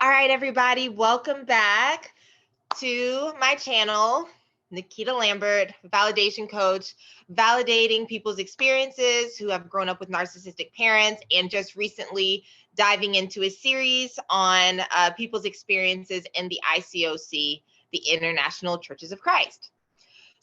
All right, everybody, welcome back to my channel, Nikita Lambert, validation coach, validating people's experiences who have grown up with narcissistic parents, and just recently diving into a series on people's experiences in the ICOC, the International Churches of Christ.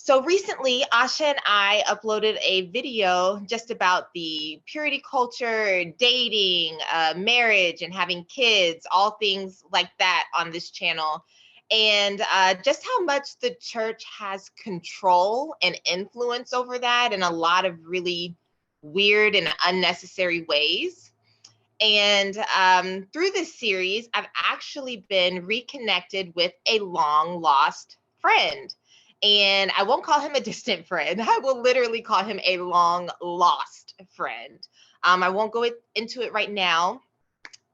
So recently, Asha and I uploaded a video just about the purity culture, dating, marriage, and having kids, all things like that on this channel. And just how much the church has control and influence over that in a lot of really weird and unnecessary ways. And through this series, I've actually been reconnected with a long lost friend. And I won't call him a distant friend. I will literally call him a long lost friend. I won't go into it right now,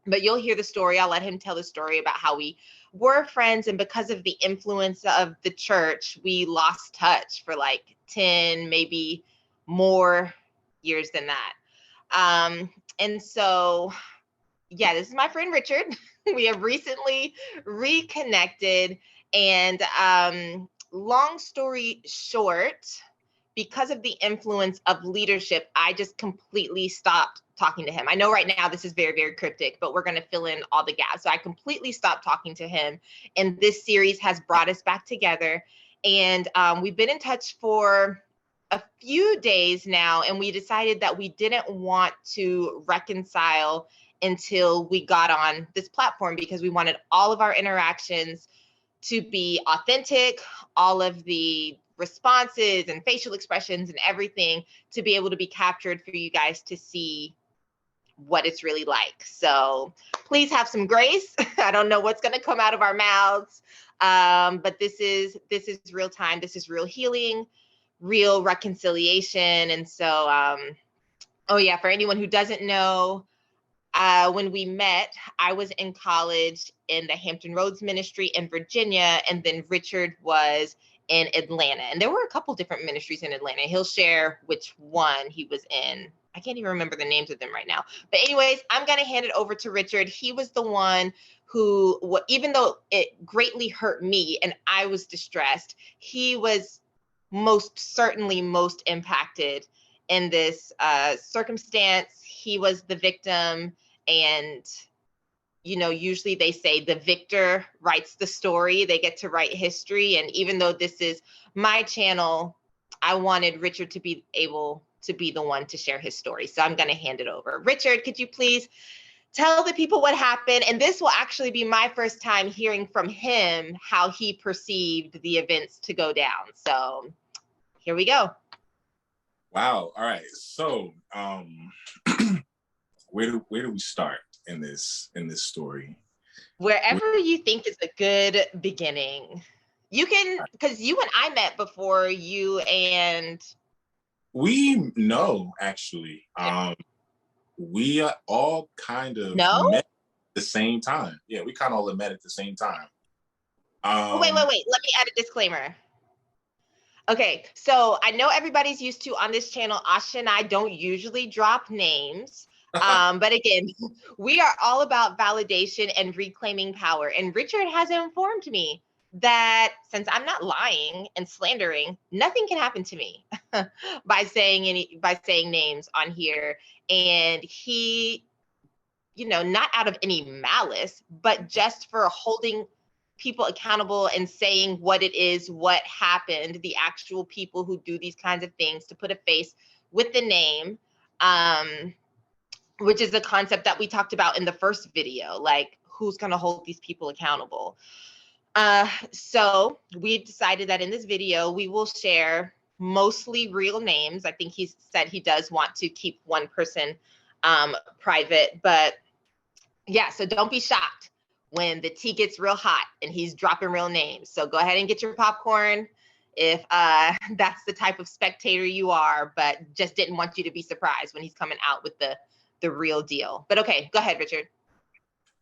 but you'll hear the story. I'll let him tell the story about how we were friends. And because of the influence of the church, we lost touch for like 10, maybe more years than that. And so, yeah, this is my friend Richard. We have recently reconnected, and long story short, because of the influence of leadership, I just completely stopped talking to him. I know right now this is very, very cryptic, but we're going to fill in all the gaps. So I completely stopped talking to him, and this series has brought us back together. And we've been in touch for a few days now, and we decided that we didn't want to reconcile until we got on this platform because we wanted all of our interactions to be authentic, all of the responses and facial expressions and everything to be able to be captured for you guys to see what it's really like. So please have some grace. I don't know what's going to come out of our mouths, but this is real time. This is real healing, real reconciliation. And so, oh yeah, for anyone who doesn't know, when we met, I was in college in the Hampton Roads ministry in Virginia, and then Richard was in Atlanta. And there were a couple different ministries in Atlanta. He'll share which one he was in. I can't even remember the names of them right now. But anyways, I'm going to hand it over to Richard. He was the one who, even though it greatly hurt me and I was distressed, he was most certainly most impacted in this circumstance. He was the victim. And, you know, usually they say the victor writes the story. They get to write history. And even though this is my channel, I wanted Richard to be able to be the one to share his story. So I'm going to hand it over. Richard, could you please tell the people what happened? And this will actually be my first time hearing from him how he perceived the events to go down. So here we go. Wow. All right. So, where do we start in this story? Wherever you think is a good beginning. You can, because you and I met before you and... We know, actually. We all kind of met at the same time. Yeah, we kind of all met at the same time. Wait. Let me add a disclaimer. Okay, so I know everybody's used to on this channel, Asha and I don't usually drop names. But again, we are all about validation and reclaiming power. And Richard has informed me that since I'm not lying and slandering, nothing can happen to me by saying names on here. And he, you know, not out of any malice, but just for holding people accountable and saying what it is, what happened, the actual people who do these kinds of things, to put a face with the name, which is a concept that we talked about in the first video, like who's going to hold these people accountable. So we've decided that in this video, we will share mostly real names. I think he said he does want to keep one person private, but yeah, so don't be shocked when the tea gets real hot and he's dropping real names. So go ahead and get your popcorn if that's the type of spectator you are, but just didn't want you to be surprised when he's coming out with the real deal. But okay, go ahead, Richard.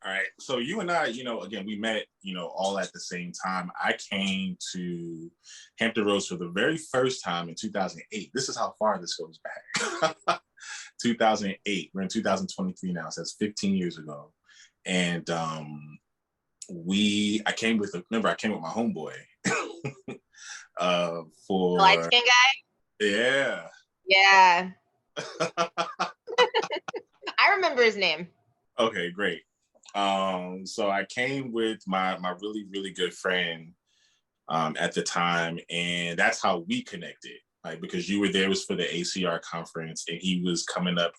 All right. So you and I, you know, again, we met, you know, all at the same time. I came to Hampton Roads for the very first time in 2008. This is how far this goes back. 2008. We're in 2023 now, so that's 15 years ago. And I came with my homeboy. The light For skin guy? yeah. Yeah. I remember his name. Okay, great. So I came with my really, really good friend at the time, and that's how we connected. Like, because you were there, was for the ACR conference, and he was coming up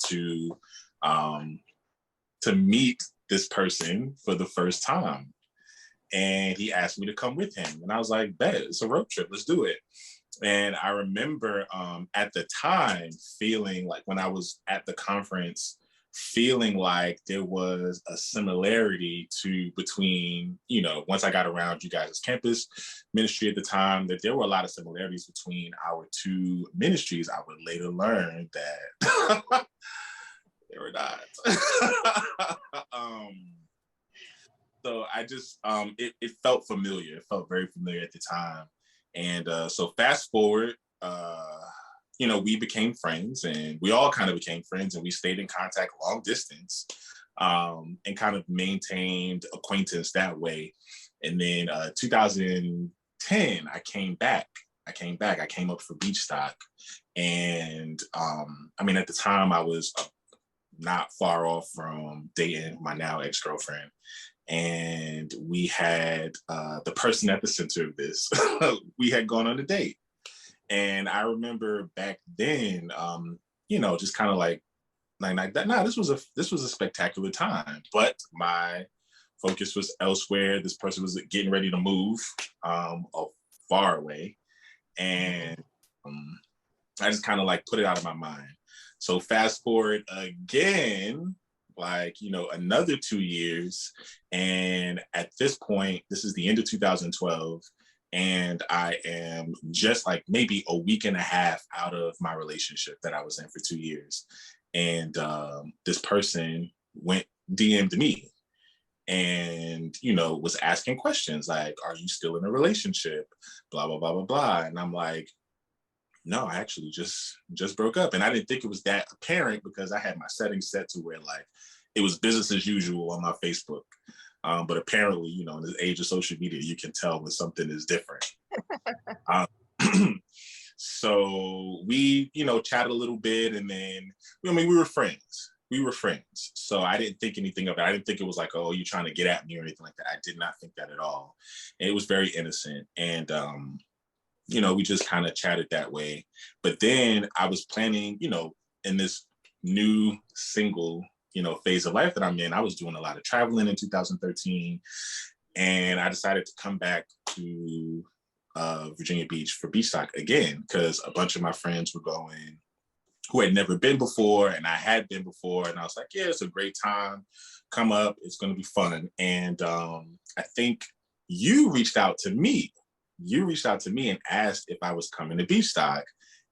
um, to meet this person for the first time. And he asked me to come with him. And I was like, bet, it's a road trip, let's do it. And I remember at the time feeling like, when I was at the conference, feeling like there was a similarity between, once I got around you guys' campus ministry at the time, that there were a lot of similarities between our two ministries. I would later learn that they were not. So I just, it felt familiar. It felt very familiar at the time. And so fast forward, we became friends, and we all kind of became friends, and we stayed in contact long distance, and kind of maintained acquaintance that way. And then 2010, I came back. I came up for Beach Stock. And at the time I was not far off from dating my now ex-girlfriend. And we had the person at the center of this, we had gone on a date. And I remember back then, just kind of like that. No, this was a spectacular time, but my focus was elsewhere. This person was getting ready to move far away, and I just kind of like put it out of my mind. So fast forward again, another 2 years. And at this point, this is the end of 2012. And I am just like maybe a week and a half out of my relationship that I was in for 2 years. And this person DM'd me and, was asking questions like, are you still in a relationship? Blah, blah, blah, blah, blah. And I'm like, no, I actually just broke up. And I didn't think it was that apparent because I had my settings set to where like it was business as usual on my Facebook. But apparently, in this age of social media, you can tell when something is different. So we, chatted a little bit, and then, we were friends. So I didn't think anything of it. I didn't think it was like, oh, you're trying to get at me or anything like that. I did not think that at all. And it was very innocent. And, we just kind of chatted that way. But then I was planning, in this new single, phase of life that I'm in, I was doing a lot of traveling in 2013. And I decided to come back to Virginia Beach for Beach Stock again, because a bunch of my friends were going who had never been before, and I had been before. And I was like, yeah, it's a great time. Come up, it's going to be fun. And I think you reached out to me and asked if I was coming to Beach Stock.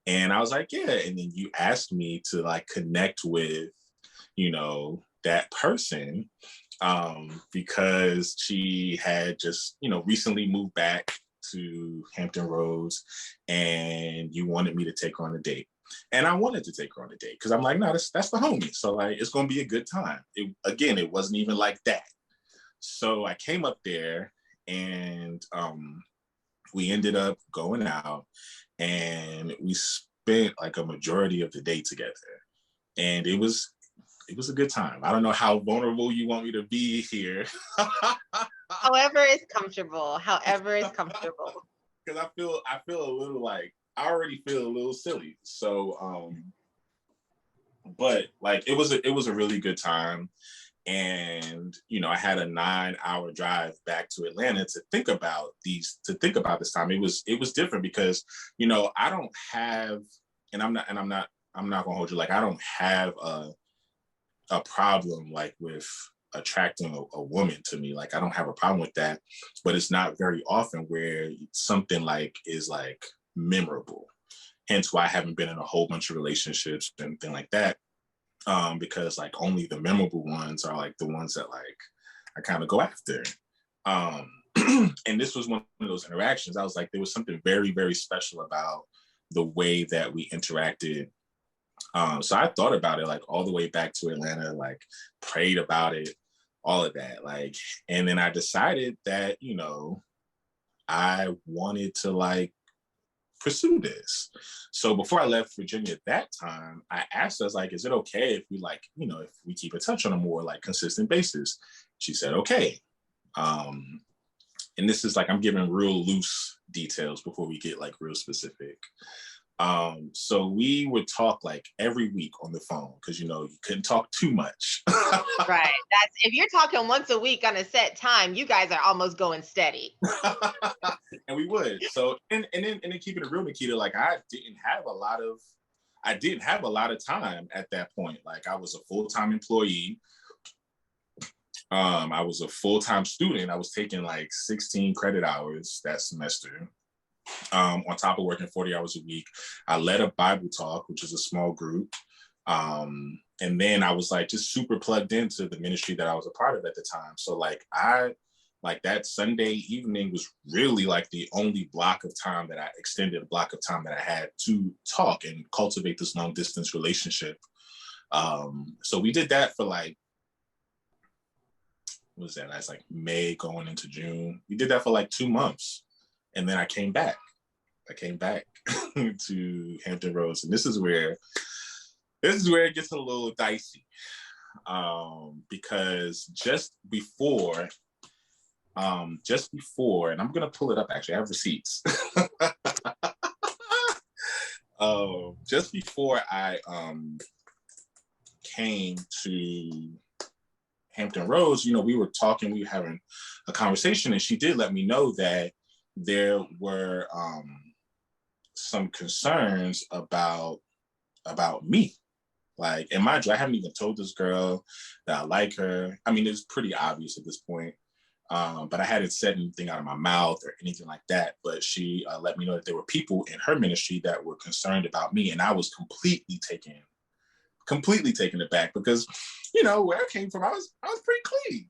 And I was like, yeah. And then you asked me to like connect with, that person, because she had just, recently moved back to Hampton Roads, and you wanted me to take her on a date. And I wanted to take her on a date because I'm like, no, that's the homie. So like, it's going to be a good time. It wasn't even like that. So I came up there, and we ended up going out, and we spent like a majority of the day together. And it was a good time. I don't know how vulnerable you want me to be here. However is comfortable. Because I feel a little like, I already feel a little silly. So but like it was a really good time. And I had a 9-hour drive back to Atlanta to think about this time. It was different because I don't have, and I'm not gonna hold you, like I don't have a problem like with attracting a woman to me. Like I don't have a problem with that, but it's not very often where something like is like memorable. Hence why I haven't been in a whole bunch of relationships and anything like that. Because like only the memorable ones are like the ones that like I kind of go after. And this was one of those interactions. I was like, there was something very, very special about the way that we interacted. So I thought about it like all the way back to Atlanta, like prayed about it. all of that. Like, and then I decided that, you know, I wanted to like pursue this. So before I left Virginia at that time, I asked us like, is it okay if we like, you know, if we keep in touch on a more like consistent basis? She said, okay. And this is like, I'm giving real loose details before we get like real specific. So we would talk like every week on the phone because, you know, you couldn't talk too much. Right. That's if you're talking once a week on a set time, you guys are almost going steady. And we would. So and then keeping it real, Nikita, like I didn't have a lot of time at that point. Like I was a full-time employee. I was a full-time student. I was taking like 16 credit hours that semester. On top of working 40 hours a week. I led a Bible talk, which is a small group. And then I was like just super plugged into the ministry that I was a part of at the time. So like that Sunday evening was really like the only extended block of time that I had to talk and cultivate this long distance relationship. So we did that for like, what was that? That's like May going into June. We did that for like 2 months. And then I came back to Hampton Roads. And this is where it gets a little dicey. Because just before, and I'm gonna pull it up actually, I have receipts. Just before I came to Hampton Roads, you know, we were having a conversation, and she did let me know that there were some concerns about me. Like, and mind you, I haven't even told this girl that I like her. I mean, it's pretty obvious at this point, but I hadn't said anything out of my mouth or anything like that. But she let me know that there were people in her ministry that were concerned about me, and I was completely taken aback because, you know, where I came from, I was pretty clean.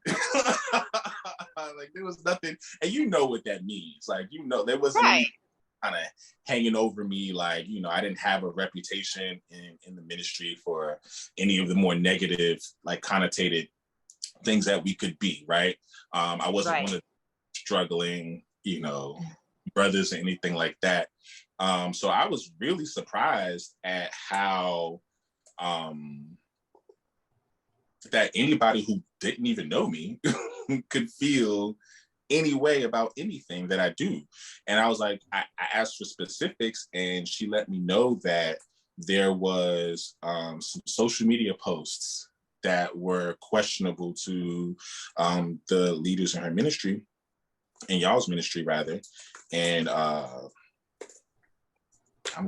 Like there was nothing, and you know what that means. Like, you know, there wasn't any kind of hanging over me. Like, you know, I didn't have a reputation in the ministry for any of the more negative, like connotated things that we could be, right? I wasn't one of the struggling, you know, brothers or anything like that. So I was really surprised at how that anybody who didn't even know me could feel any way about anything that I do. And I was like, I asked for specifics, and she let me know that there was some social media posts that were questionable to the leaders in her ministry, in y'all's ministry rather. And I'm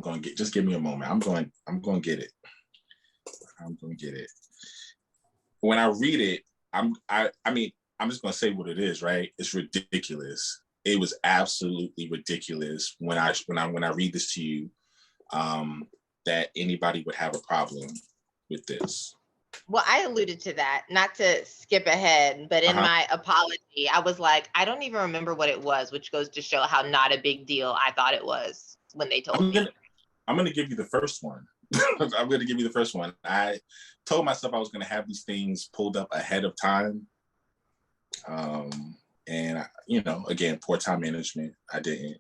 going to just give me a moment. I'm going to get it. I'm going to get it. When I read it, I mean, I'm just going to say what it is, right? It's ridiculous. It was absolutely ridiculous when I read this to you, that anybody would have a problem with this. Well, I alluded to that, not to skip ahead, but in my apology, I was like, I don't even remember what it was, which goes to show how not a big deal I thought it was when they told me. I'm going to give you the first one. I'm going to give you the first one. I told myself I was going to have these things pulled up ahead of time. And, you know, again, poor time management. I didn't.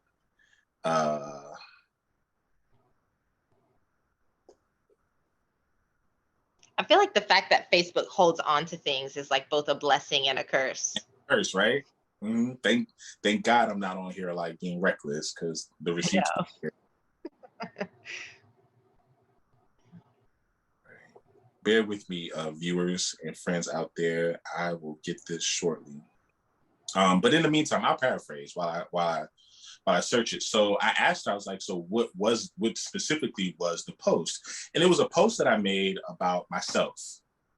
I feel like the fact that Facebook holds on to things is like both a blessing and a curse. Curse, right? Mm-hmm. Thank God I'm not on here like being reckless, because the receipts. Bear with me, viewers and friends out there. I will get this shortly. But in the meantime, I'll paraphrase while I search it. So I asked her, I was like, so what specifically was the post? And it was a post that I made about myself.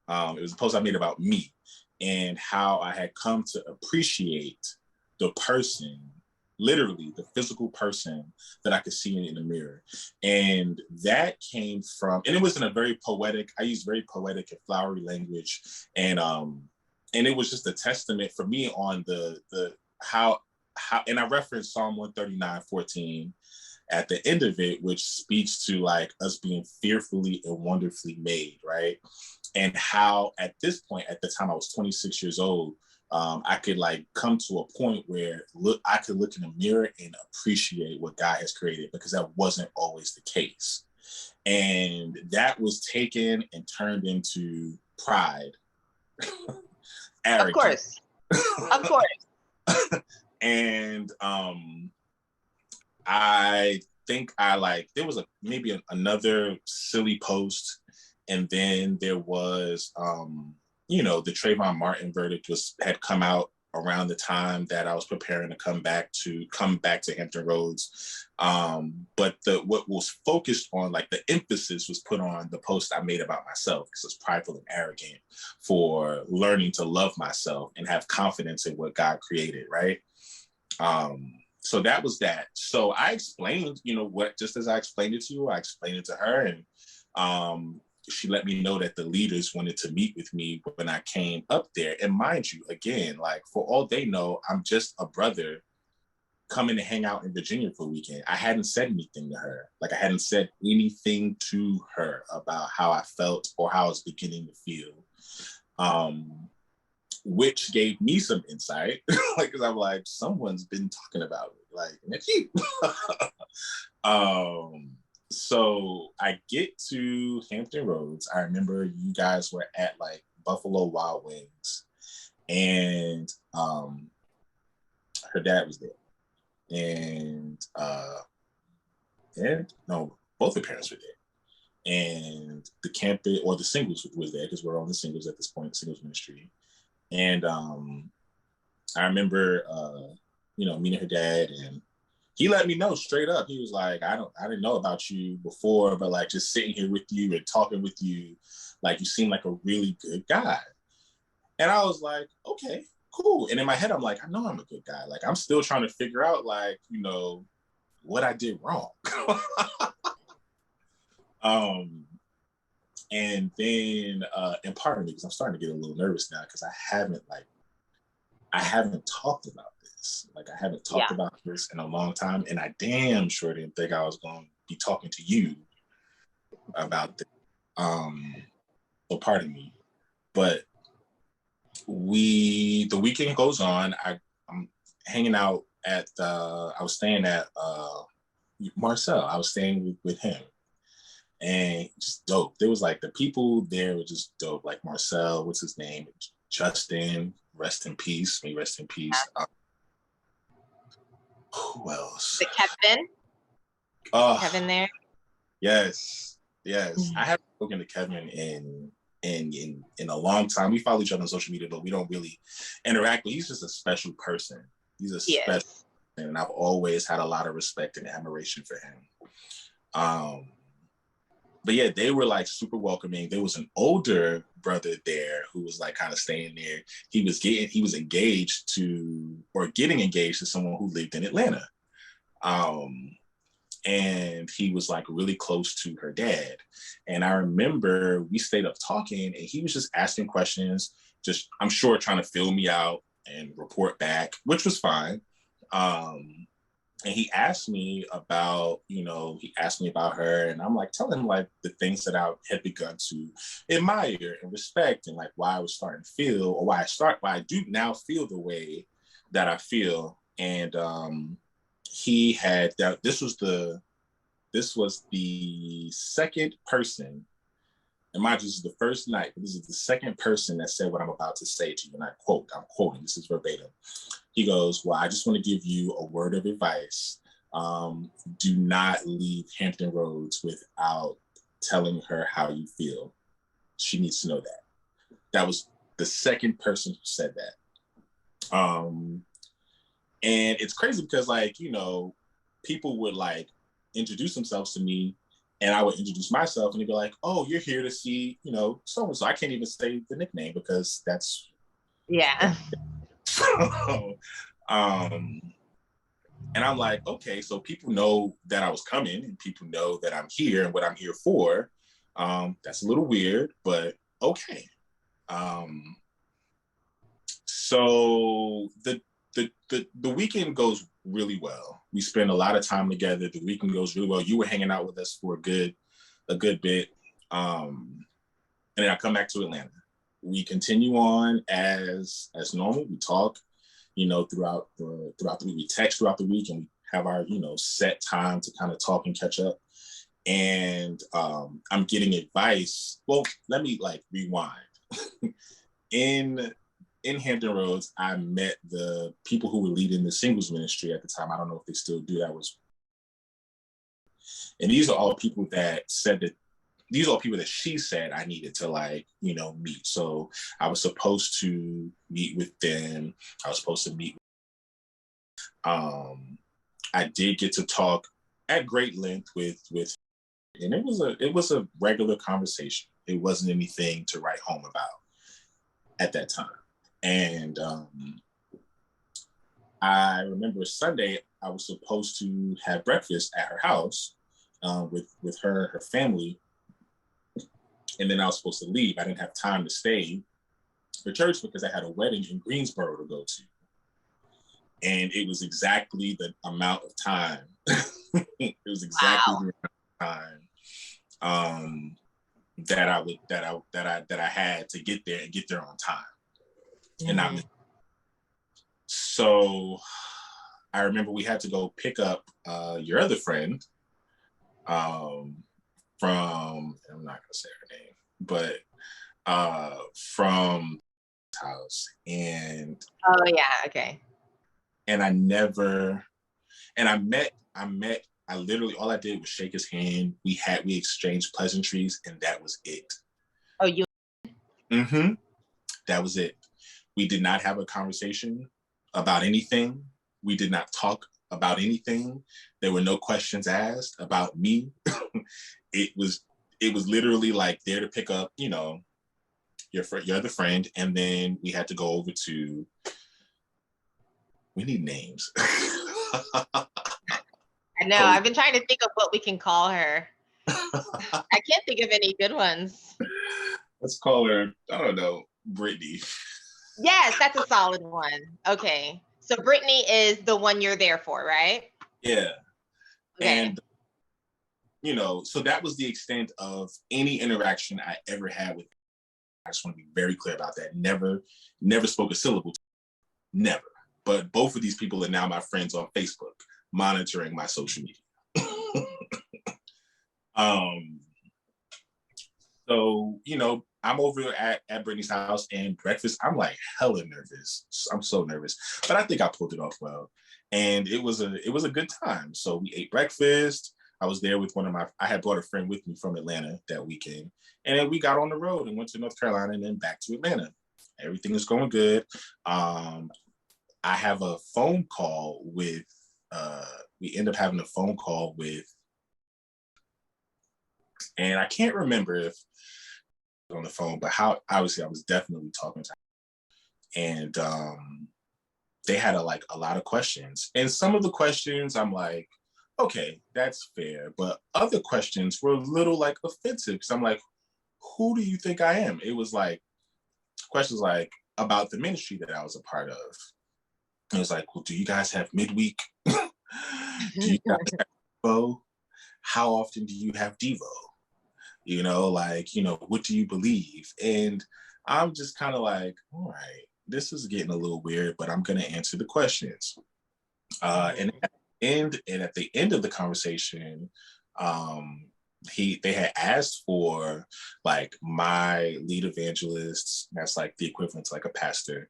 It was a post I made about me and how I had come to appreciate the person, literally the physical person that I could see in the mirror. And that came from, and it was in a very poetic, I used very poetic and flowery language. And it was just a testament for me on the how, and I referenced Psalm 139:14 at the end of it, which speaks to like us being fearfully and wonderfully made, right? and how at this point, at the time I was 26 years old, I could like come to a point where I could look in the mirror and appreciate what God has created, because that wasn't always the case. And that was taken and turned into pride, arrogance. Of course. And I think there was maybe another silly post, and then there was the Trayvon Martin verdict had come out around the time that I was preparing to come back to Hampton Roads. But what was focused on, like the emphasis was put on the post I made about myself, because it's prideful and arrogant for learning to love myself and have confidence in what God created, right? So that was that. So I explained, just as I explained it to you, I explained it to her, and she let me know that the leaders wanted to meet with me when I came up there. And mind you, again, like for all they know, I'm just a brother coming to hang out in Virginia for a weekend. I hadn't said anything to her. Like I hadn't said anything to her about how I felt or how I was beginning to feel. Which gave me some insight, like, because I'm like, someone's been talking about it, like, Nikki. So I get to Hampton Roads. I remember you guys were at like Buffalo Wild Wings, and her dad was there, and no, both her parents were there, and the campus or the singles was there, because we're on the singles at this point, singles ministry. And I remember, meeting her dad, and he let me know straight up. He was like, I didn't know about you before, but like just sitting here with you and talking with you, like you seem like a really good guy. And I was like, okay, cool. And in my head, I'm like, I know I'm a good guy. Like I'm still trying to figure out, like, what I did wrong. And then, and pardon me, because I'm starting to get a little nervous now, because I haven't talked about this. Like I haven't talked about this in a long time, and I damn sure didn't think I was going to be talking to you about this. So pardon me, but the weekend goes on. I'm hanging out I was staying at Marcel. I was staying with him. And just dope. There was like the people there were just dope. Like Marcel, what's his name? Justin, rest in peace. May rest in peace. Who else? The Kevin. Kevin there. Yes. I haven't spoken to Kevin in a long time. We follow each other on social media, but we don't really interact. But he's just a special person. He's a special person, and I've always had a lot of respect and admiration for him. But yeah, they were like super welcoming. There was an older brother there who was like kind of staying there. He was getting engaged to someone who lived in Atlanta. And he was like really close to her dad. And I remember we stayed up talking, and he was just asking questions, just I'm sure trying to fill me out and report back, which was fine. And he asked me about her, and I'm like telling him like the things that I had begun to admire and respect, and like why I was starting to feel, or why I do now feel the way that I feel. And he had that. This was the second person, and mind you, this is the first night, but this is the second person that said what I'm about to say to you. And I'm quoting, this is verbatim. He goes, well, I just want to give you a word of advice. Do not leave Hampton Roads without telling her how you feel. She needs to know that. That was the second person who said that. And it's crazy because people would like introduce themselves to me, and I would introduce myself, and they'd be like, oh, you're here to see, so-and-so. I can't even say the nickname because that's... Yeah. And I'm like, okay, so people know that I was coming, and people know that I'm here and what I'm here for. That's a little weird, but okay. So the weekend goes really well. We spend a lot of time together. The weekend goes really well. You were hanging out with us for a good bit. and then I come back to Atlanta. We continue on as normal. We talk, throughout the week. We text throughout the week, and we have our, set time to kind of talk and catch up. And I'm getting advice. Well, let me rewind. In Hampton Roads, I met the people who were leading the singles ministry at the time. I don't know if they still do. And these are all people that she said I needed to meet. So I was supposed to meet with them. I was supposed to meet. I did get to talk at great length with, and it was a regular conversation. It wasn't anything to write home about at that time. And I remember Sunday I was supposed to have breakfast at her house with her family, and then I was supposed to leave. I didn't have time to stay for church because I had a wedding in Greensboro to go to. And it was exactly the amount of time. It was exactly the amount of time that I had to get there and get there on time. Mm-hmm. And so I remember we had to go pick up your other friend from, I'm not gonna say her name, but from house. And oh yeah, okay. And I literally, all I did was shake his hand. We exchanged pleasantries, and that was it. Oh, you? Mm-hmm. That was it. We did not have a conversation about anything. We did not talk about anything. There were no questions asked about me. It was literally there to pick up, your other friend, and then we had to go over to. We need names. I know. I've been trying to think of what we can call her. I can't think of any good ones. Let's call her, I don't know, Brittany. Yes, that's a solid one. Okay. So Brittany is the one you're there for, right? Yeah. Okay. And, so that was the extent of any interaction I ever had with her. I just want to be very clear about that. Never spoke a syllable. Never. But both of these people are now my friends on Facebook, monitoring my social media. So, I'm over at Brittany's house, and breakfast, I'm hella nervous. I'm so nervous, but I think I pulled it off well. And it was a good time. So we ate breakfast. I was there with I had brought a friend with me from Atlanta that weekend. And then we got on the road and went to North Carolina and then back to Atlanta. Everything is going good. I have a phone call with, we end up having a phone call with, and I can't remember if on the phone, but obviously I was definitely talking to her. And they had a lot of questions. And some of the questions I'm like, okay, that's fair. But other questions were a little offensive, because I'm like, who do you think I am? It was questions about the ministry that I was a part of. It was well, do you guys have midweek? Do you guys have Devo? How often do you have Devo? What do you believe? And I'm just kind of all right, this is getting a little weird, but I'm going to answer the questions. And at the end of the conversation, they had asked for my lead evangelists. That's the equivalent to a pastor.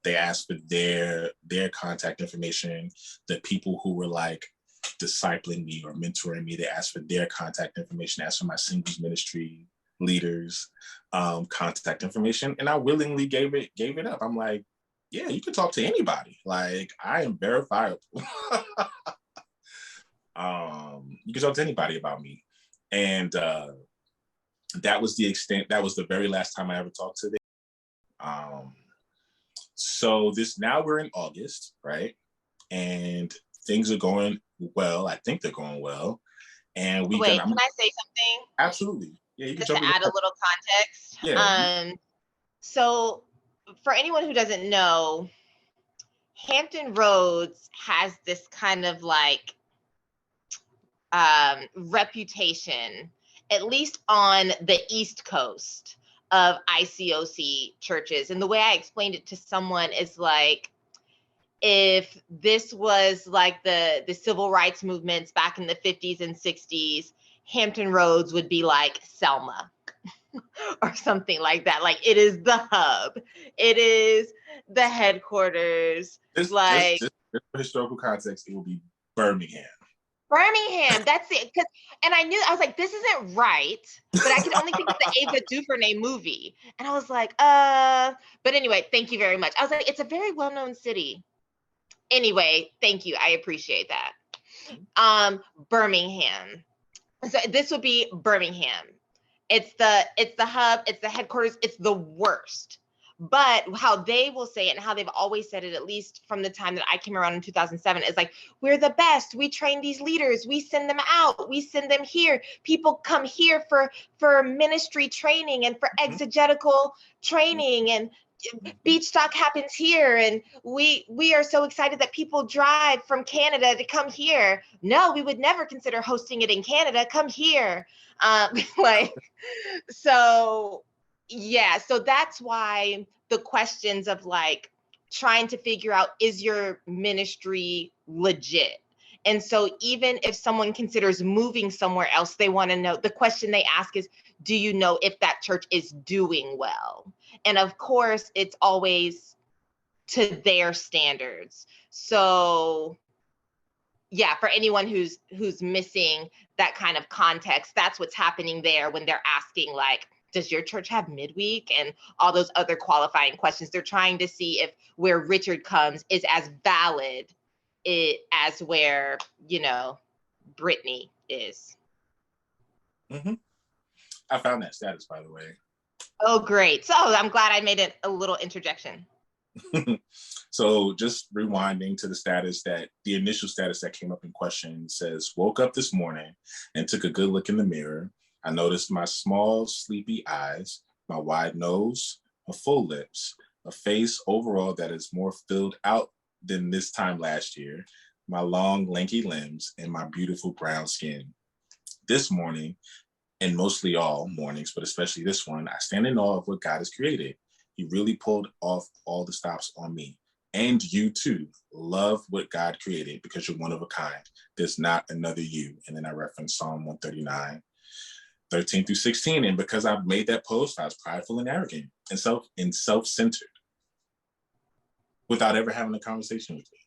They asked for their contact information. The people who were discipling me or mentoring me, they asked for their contact information. Asked for my singles ministry leaders contact information, and I willingly gave it up. I'm yeah, you can talk to anybody. I am verifiable. You can talk to anybody about me. And that was the extent. That was the very last time I ever talked to them. So now we're in August, right? And things are going well. I think they're going well. And can I say something? Absolutely. Yeah, you can just to add a little context. Yeah. So for anyone who doesn't know, Hampton Roads has this kind of reputation at least on the East Coast of ICOC churches. And the way I explained it to someone is like, if this was like the civil rights movements back in the 50s and 60s, Hampton Roads would be like Selma or something like that. Like, it is the hub. It is the headquarters. Just for historical context, it will be Birmingham. Birmingham, that's it. And I was like, this isn't right, but I could only think of the Ava DuVernay movie. And I was like, but anyway, thank you very much. I was like, it's a very well-known city. Anyway, thank you. I appreciate that. Birmingham. So this would be Birmingham. It's the hub, it's the headquarters, it's the worst. But how they will say it and how they've always said it, at least from the time that I came around in 2007, is like, we're the best. We train these leaders. We send them out. We send them here. People come here for ministry training and for exegetical training, and beach stock happens here. And we are so excited that people drive from Canada to come here. No, we would never consider hosting it in Canada. Come here. So yeah, so that's why the questions of like trying to figure out, is your ministry legit? And so even if someone considers moving somewhere else, they want to know, the question they ask is, do you know if that church is doing well? And of course, it's always to their standards. So yeah, for anyone who's missing that kind of context, that's what's happening there when they're asking, like, does your church have midweek and all those other qualifying questions? They're trying to see if where Richard comes is as valid as where, Brittany is. Mm-hmm. I found that status, by the way. Oh, great. So I'm glad I made it a little interjection. So just rewinding to the status, that the initial status that came up in question says, woke up this morning and took a good look in the mirror. I noticed my small, sleepy eyes, my wide nose, my full lips, a face overall that is more filled out than this time last year, my long, lanky limbs, and my beautiful brown skin. This morning, and mostly all mornings, but especially this one, I stand in awe of what God has created. He really pulled off all the stops on me. And you too. Love what God created because you're one of a kind. There's not another you. And then I referenced Psalm 139. 13 through 16. And because I made that post, I was prideful and arrogant and self-centered without ever having a conversation with me.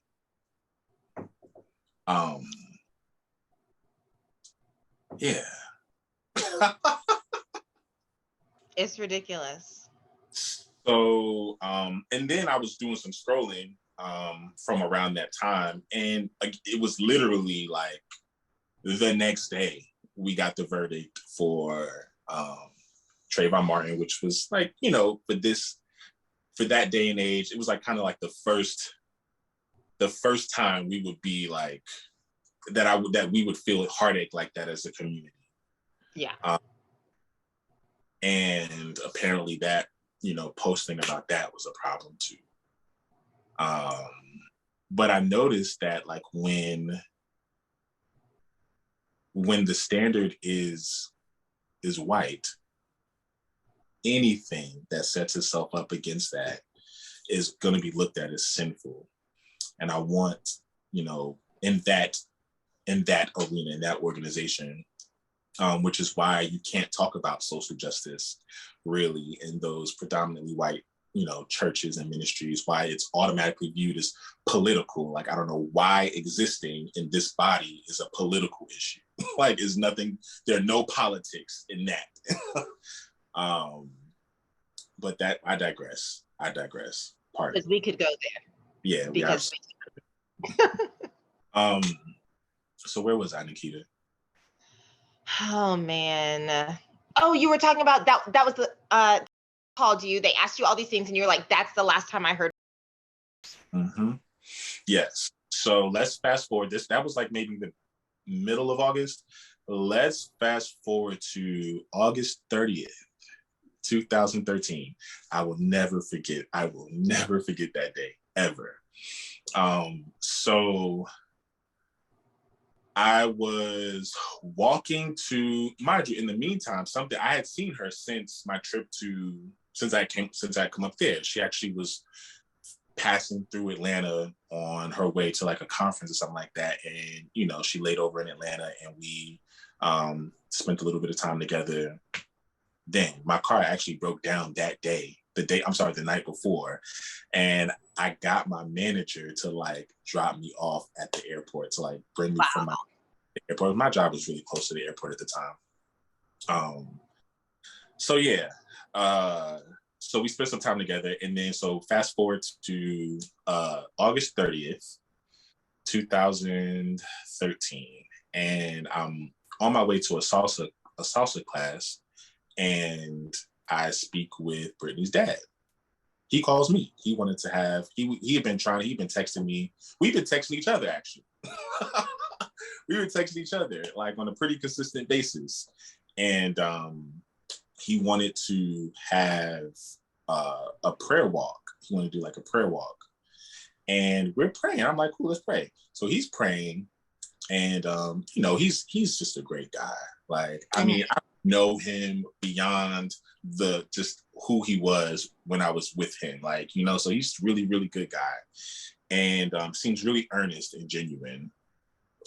Yeah. It's ridiculous. So, and then I was doing some scrolling from around that time, and it was literally like the next day we got the verdict for Trayvon Martin, which was like, for that day and age, it was like kind of like the first time we would be like that we would feel heartache like that as a community. Yeah. And apparently that, posting about that was a problem too. But I noticed that like when the standard is white, anything that sets itself up against that is going to be looked at as sinful. And I want, in that arena, in that organization, which is why you can't talk about social justice really in those predominantly white, churches and ministries, why it's automatically viewed as political. Like, I don't know why existing in this body is a political issue. Like, it's nothing, there are no politics in that. But that, I digress. Because we could go there. Yeah. Because so where was I, Nikita? Oh man. Oh, you were talking about that was the called you. They asked you all these things and you're like, that's the last time I heard. Mm-hmm. Yes. So let's fast forward this. That was like maybe the middle of August. Let's fast forward to August 30th, 2013. I will never forget that day ever. So I was walking to, mind you, in the meantime, something I had seen her since my trip to, since I come up there. She actually was passing through Atlanta on her way to like a conference or something like that. And, you know, she laid over in Atlanta and we spent a little bit of time together. Then my car actually broke down that day, the night before. And I got my manager to like drop me off at the airport to like bring me from my airport. My job was really close to the airport at the time. So yeah, so we spent some time together, and then so fast forward to August 30th, 2013, and I'm on my way to a salsa class, and I speak with Brittany's dad. He calls me. He wanted to have, he'd been texting me. We've been texting each other, actually. We were texting each other like on a pretty consistent basis. And he wanted to have a prayer walk. He wanted to do like a prayer walk. And we're praying. I'm like, cool, let's pray. So he's praying. And, you know, he's just a great guy. Like, I mean, I know him beyond just who he was when I was with him. Like, you know, so he's really, really good guy. And seems really earnest and genuine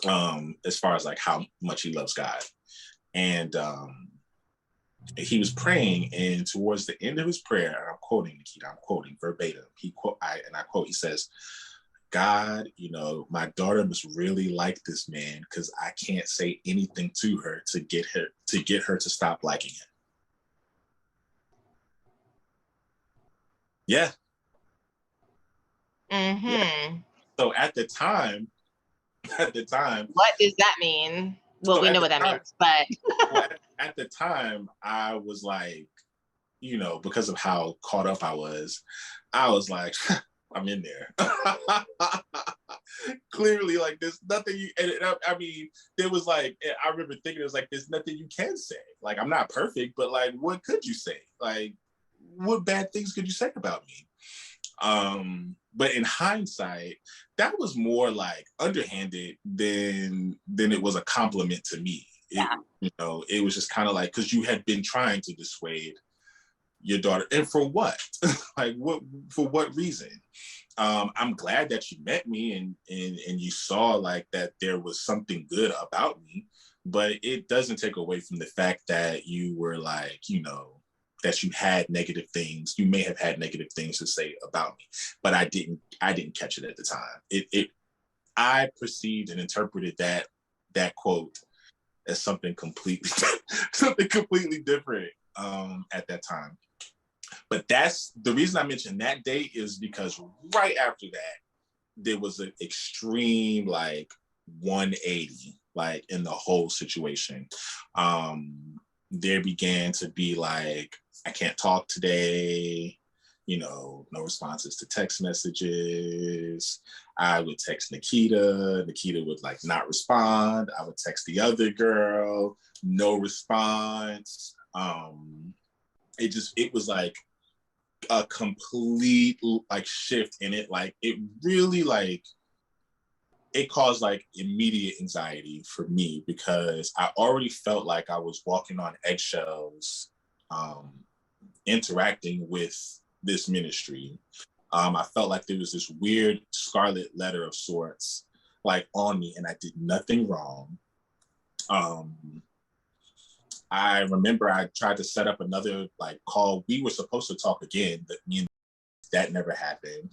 as far as like how much he loves God. And he was praying, and towards the end of his prayer, and I'm quoting Nikita, I'm quoting verbatim. He says, God, you know, my daughter must really like this man because I can't say anything to her to get her to stop liking him. Yeah. Mm-hmm. Yeah. So at the time, what does that mean? Well, so we know what that means, but well, at the time, I was like, you know, because of how caught up I was like, I'm in there. Clearly, like, there's nothing you, and I mean, there was like, I remember thinking, it was like, there's nothing you can say. Like, I'm not perfect, but like, what could you say? Like, what bad things could you say about me? But in hindsight, that was more like underhanded than it was a compliment to me. You know, it was just kind of like, because you had been trying to dissuade your daughter, and for what? Like, for what reason? I'm glad that you met me and you saw like that there was something good about me, but it doesn't take away from the fact that you were like, you know, that you had negative things. You may have had negative things to say about me, but I didn't catch it at the time. I perceived and interpreted that quote as something completely different at that time. But that's the reason I mentioned that date, is because right after that, there was an extreme like 180 like in the whole situation. There began to be like, I can't talk today, you know, no responses to text messages. I would text Nikita would like not respond. I would text the other girl, no response. It was like a complete like shift in it. Like, it really like, it caused like immediate anxiety for me, because I already felt like I was walking on eggshells, interacting with this ministry. I felt like there was this weird scarlet letter of sorts like on me, and I did nothing wrong. I remember I tried to set up another like call. We were supposed to talk again, but that never happened.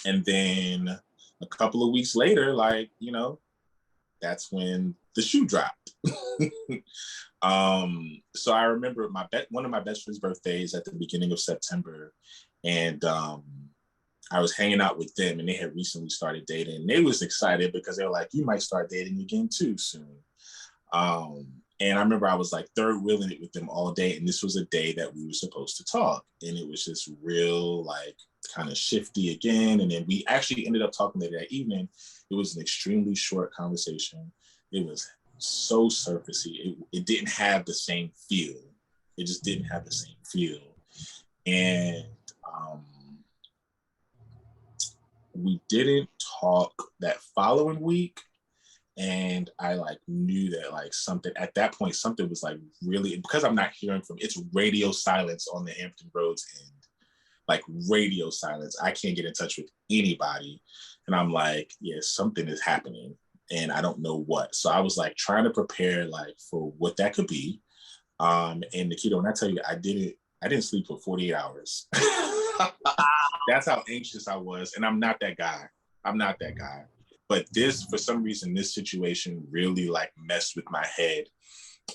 And then a couple of weeks later, like, you know, that's when the shoe dropped. So I remember one of my best friend's birthdays at the beginning of September, and I was hanging out with them, and they had recently started dating. And they was excited because they were like, you might start dating again too soon. And I remember I was like third wheeling it with them all day, and this was a day that we were supposed to talk, and it was just real like kind of shifty again. And then we actually ended up talking later that evening. It was an extremely short conversation. It was so surfacey. It didn't have the same feel. It just didn't have the same feel. And we didn't talk that following week. And I like knew that like something at that point, something was like really, because I'm not hearing from, it's radio silence on the Hampton Roads end, like radio silence. I can't get in touch with anybody. And I'm like, yeah, something is happening and I don't know what. So I was like trying to prepare like for what that could be. And Nikita, when I tell you, I didn't sleep for 48 hours. That's how anxious I was. And I'm not that guy. But this, for some reason, this situation really like messed with my head.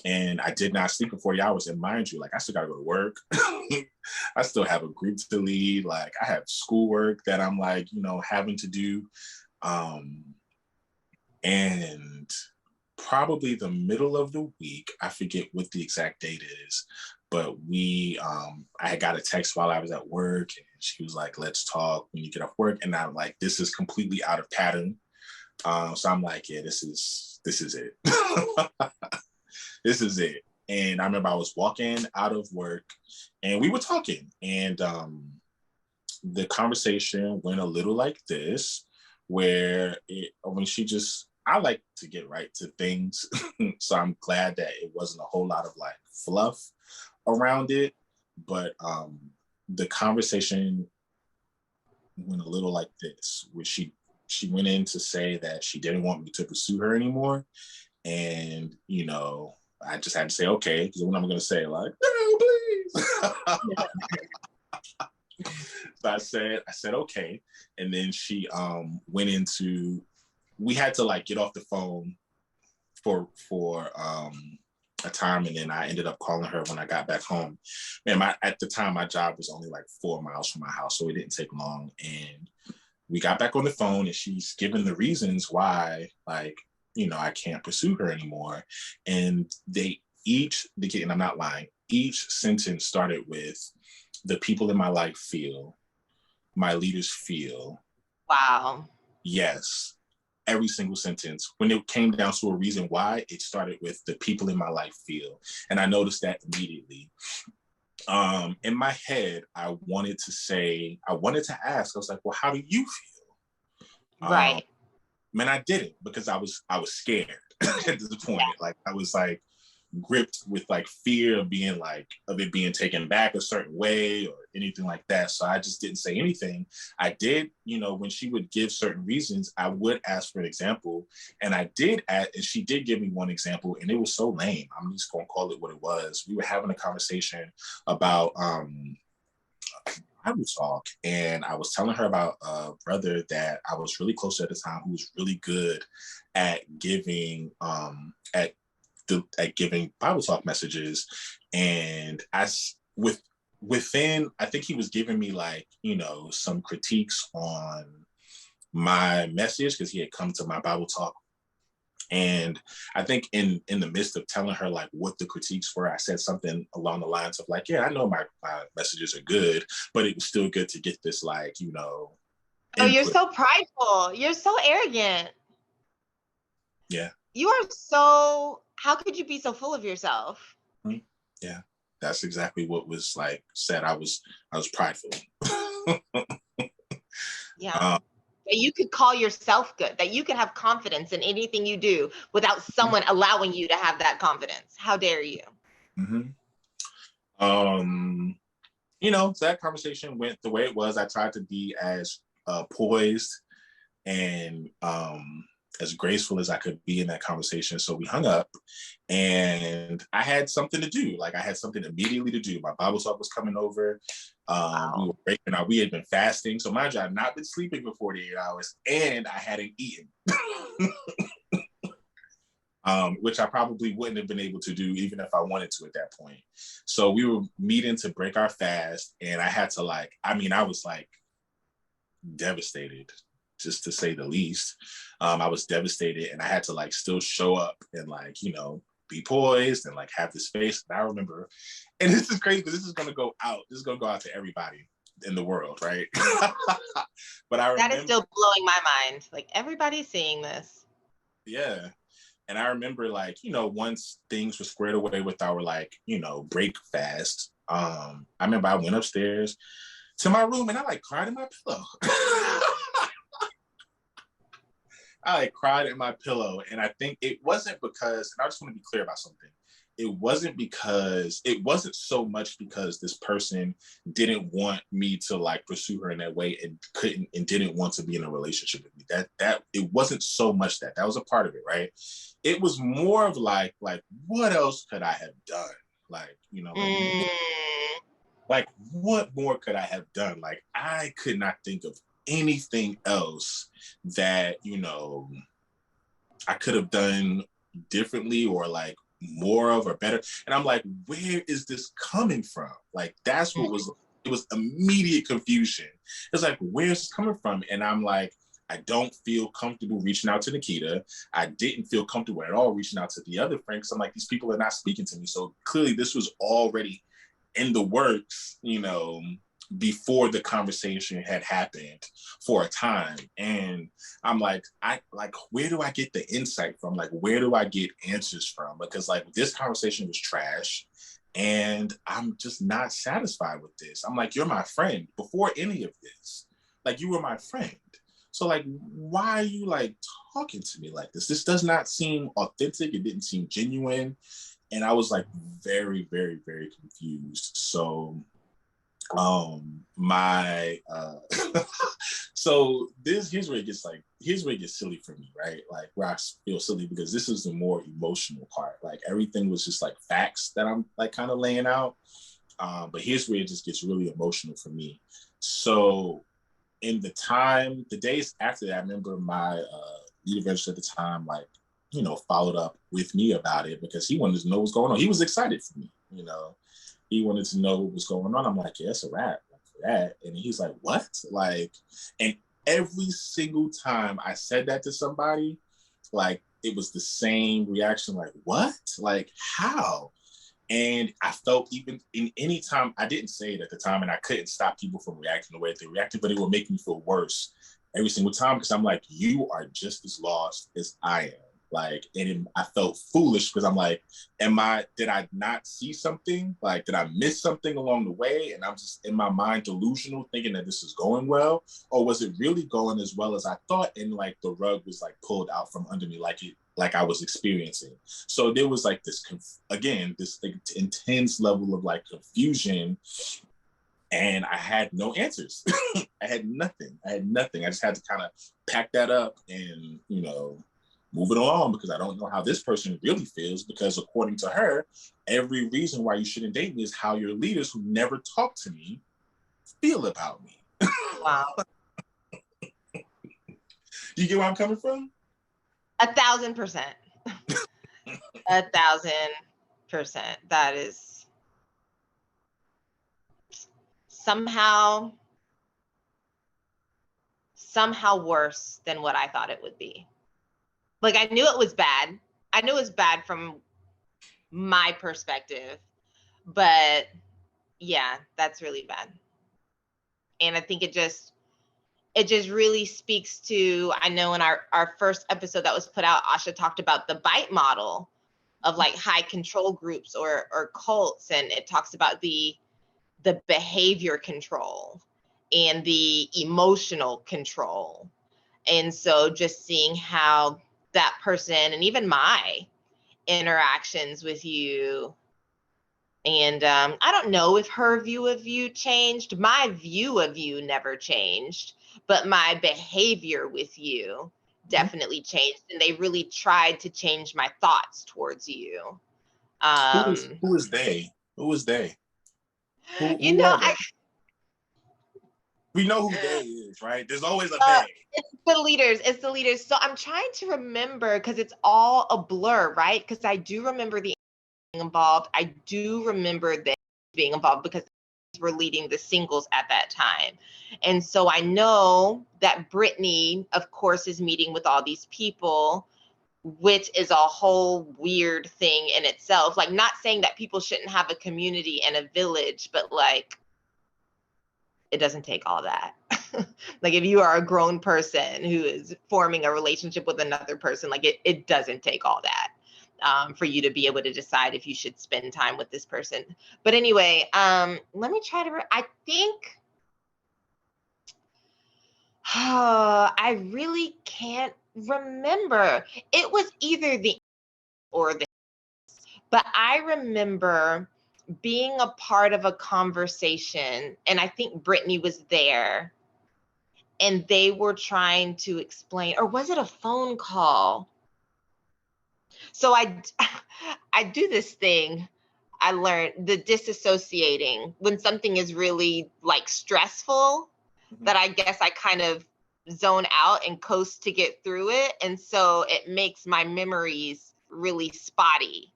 And I did not sleep for 40 hours. And mind you, like I still gotta go to work. I still have a group to lead. Like I have schoolwork that I'm like, having to do. And probably the middle of the week, I forget what the exact date is, but I had got a text while I was at work and she was like, let's talk when you get off work. And I'm like, this is completely out of pattern. So I'm like, yeah, this is it. This is it. And I remember I was walking out of work and we were talking and the conversation went a little like this, where I like to get right to things. So I'm glad that it wasn't a whole lot of like fluff around it. But the conversation went a little like this, where she went in to say that she didn't want me to pursue her anymore. And, I just had to say, okay, because what I'm going to say, like, no, please. So I said, okay. And then she went into, we had to like get off the phone for a time. And then I ended up calling her when I got back home. And at the time, my job was only like 4 miles from my house. So it didn't take long. And we got back on the phone and she's given the reasons why, like, I can't pursue her anymore. And and I'm not lying, each sentence started with, the people in my life feel, my leaders feel. Wow. Yes. Every single sentence. When it came down to a reason why, it started with, the people in my life feel. And I noticed that immediately. In my head, I wanted to ask, I was like, well, how do you feel? Right. Man, I didn't, because I was scared at this point. Like I was like gripped with like fear of it being taken back a certain way or anything like that. So I just didn't say anything. I did, when she would give certain reasons, I would ask for an example. And I did and she did give me one example, and it was so lame. I'm just gonna call it what it was. We were having a conversation about Bible talk, and I was telling her about a brother that I was really close to at the time, who was really good at giving giving Bible talk messages. And within, I think he was giving me like, some critiques on my message, because he had come to my Bible talk. And I think in the midst of telling her like what the critiques were, I said something along the lines of like, yeah, I know my messages are good, but it was still good to get this like, Oh, you're so prideful. You're so arrogant. Yeah. You are so, how could you be so full of yourself? Yeah, that's exactly what was like said. I was prideful. Yeah. That you could call yourself good, that you can have confidence in anything you do without someone allowing you to have that confidence. How dare you? Mm-hmm. So that conversation went the way it was. I tried to be as poised and as graceful as I could be in that conversation. So we hung up, and I had something to do. Like I had something immediately to do. My Bible talk was coming over. We were breaking out. We had been fasting. So mind you, I had not been sleeping for 48 hours, and I hadn't eaten. Which I probably wouldn't have been able to do even if I wanted to at that point. So we were meeting to break our fast, and I had to I was like devastated, just to say the least. I was devastated, and I had to like still show up and like, be poised and like have this face. And I remember, and this is crazy because this is going to go out. This is going to go out to everybody in the world, right? But I remember, that is still blowing my mind. Like everybody's seeing this. Yeah. And I remember like, once things were squared away with our like, break fast, I remember I went upstairs to my room and I like cried in my pillow. I like cried in my pillow. And I think it wasn't because, and I just want to be clear about something. It wasn't so much because this person didn't want me to like pursue her in that way and couldn't and didn't want to be in a relationship with me. That it wasn't so much that was a part of it, right? It was more of like what else could I have done? Like, you know, like what more could I have done? Like I could not think of anything else that, you know, I could have done differently or like more of or better. And I'm like, where is this coming from? Like that's what was it was immediate confusion. It's like, where's this coming from? And I'm like, I don't feel comfortable reaching out to Nikita. I didn't feel comfortable at all reaching out to the other friends. I'm like, these people are not speaking to me. So clearly this was already in the works, you know, before the conversation had happened for a time. And I'm like, where do I get the insight from? Like, where do I get answers from? Because like this conversation was trash and I'm just not satisfied with this. I'm like, you're my friend before any of this. Like you were my friend. So like, why are you like talking to me like this? This does not seem authentic. It didn't seem genuine. And I was like very, very, very confused. So my so here's where it gets silly for me, right? Like where I feel silly because this is the more emotional part. Like everything was just like facts that I'm like kind of laying out. But here's where it just gets really emotional for me. So in the days after that, I remember my university at the time, like, you know, followed up with me about it because he wanted to know what's going on. He was excited for me, you know. He wanted to know what was going on. I'm like, yeah, it's a wrap for that. And he's like, what? Like, and every single time I said that to somebody, like, it was the same reaction, like, what? Like, how? And I felt even in any time, I didn't say it at the time, and I couldn't stop people from reacting the way they reacted, but it would make me feel worse every single time because I'm like, you are just as lost as I am. Like, and I felt foolish because I'm like, did I not see something? Like, did I miss something along the way? And I'm just in my mind delusional thinking that this is going well, or was it really going as well as I thought? And like the rug was like pulled out from under me, like I was experiencing. So there was like this, this like, intense level of like confusion, and I had no answers. I had nothing. I just had to kind of pack that up and, you know, move it along because I don't know how this person really feels because according to her, every reason why you shouldn't date me is how your leaders who never talk to me feel about me. Wow. You get where I'm coming from? 1,000%. 1,000%. That is somehow worse than what I thought it would be. Like I knew it was bad. I knew it was bad from my perspective, but yeah, that's really bad. And I think it just really speaks to, I know in our first episode that was put out, Asha talked about the BITE model of like high control groups or cults. And it talks about the behavior control and the emotional control. And so just seeing how that person and even my interactions with you, and I don't know if her view of you changed. My view of you never changed, but my behavior with you definitely changed. And they really tried to change my thoughts towards you. Who is they? Who is they? You know, we know who they is, right? There's always a they. It's the leaders. So I'm trying to remember because it's all a blur, right? Because I do remember the involved. I do remember them being involved because we're leading the singles at that time. And so I know that Brittany, of course, is meeting with all these people, which is a whole weird thing in itself. Like, not saying that people shouldn't have a community and a village, but like, it doesn't take all that. Like if you are a grown person who is forming a relationship with another person, like it doesn't take all that for you to be able to decide if you should spend time with this person. But anyway, let me try to, I think, I really can't remember. It was either the or the, but I remember being a part of a conversation, and I think Brittany was there, and they were trying to explain, or was it a phone call? So I do this thing. I learned the disassociating when something is really like stressful, that I guess I kind of zone out and coast to get through it. And so it makes my memories really spotty.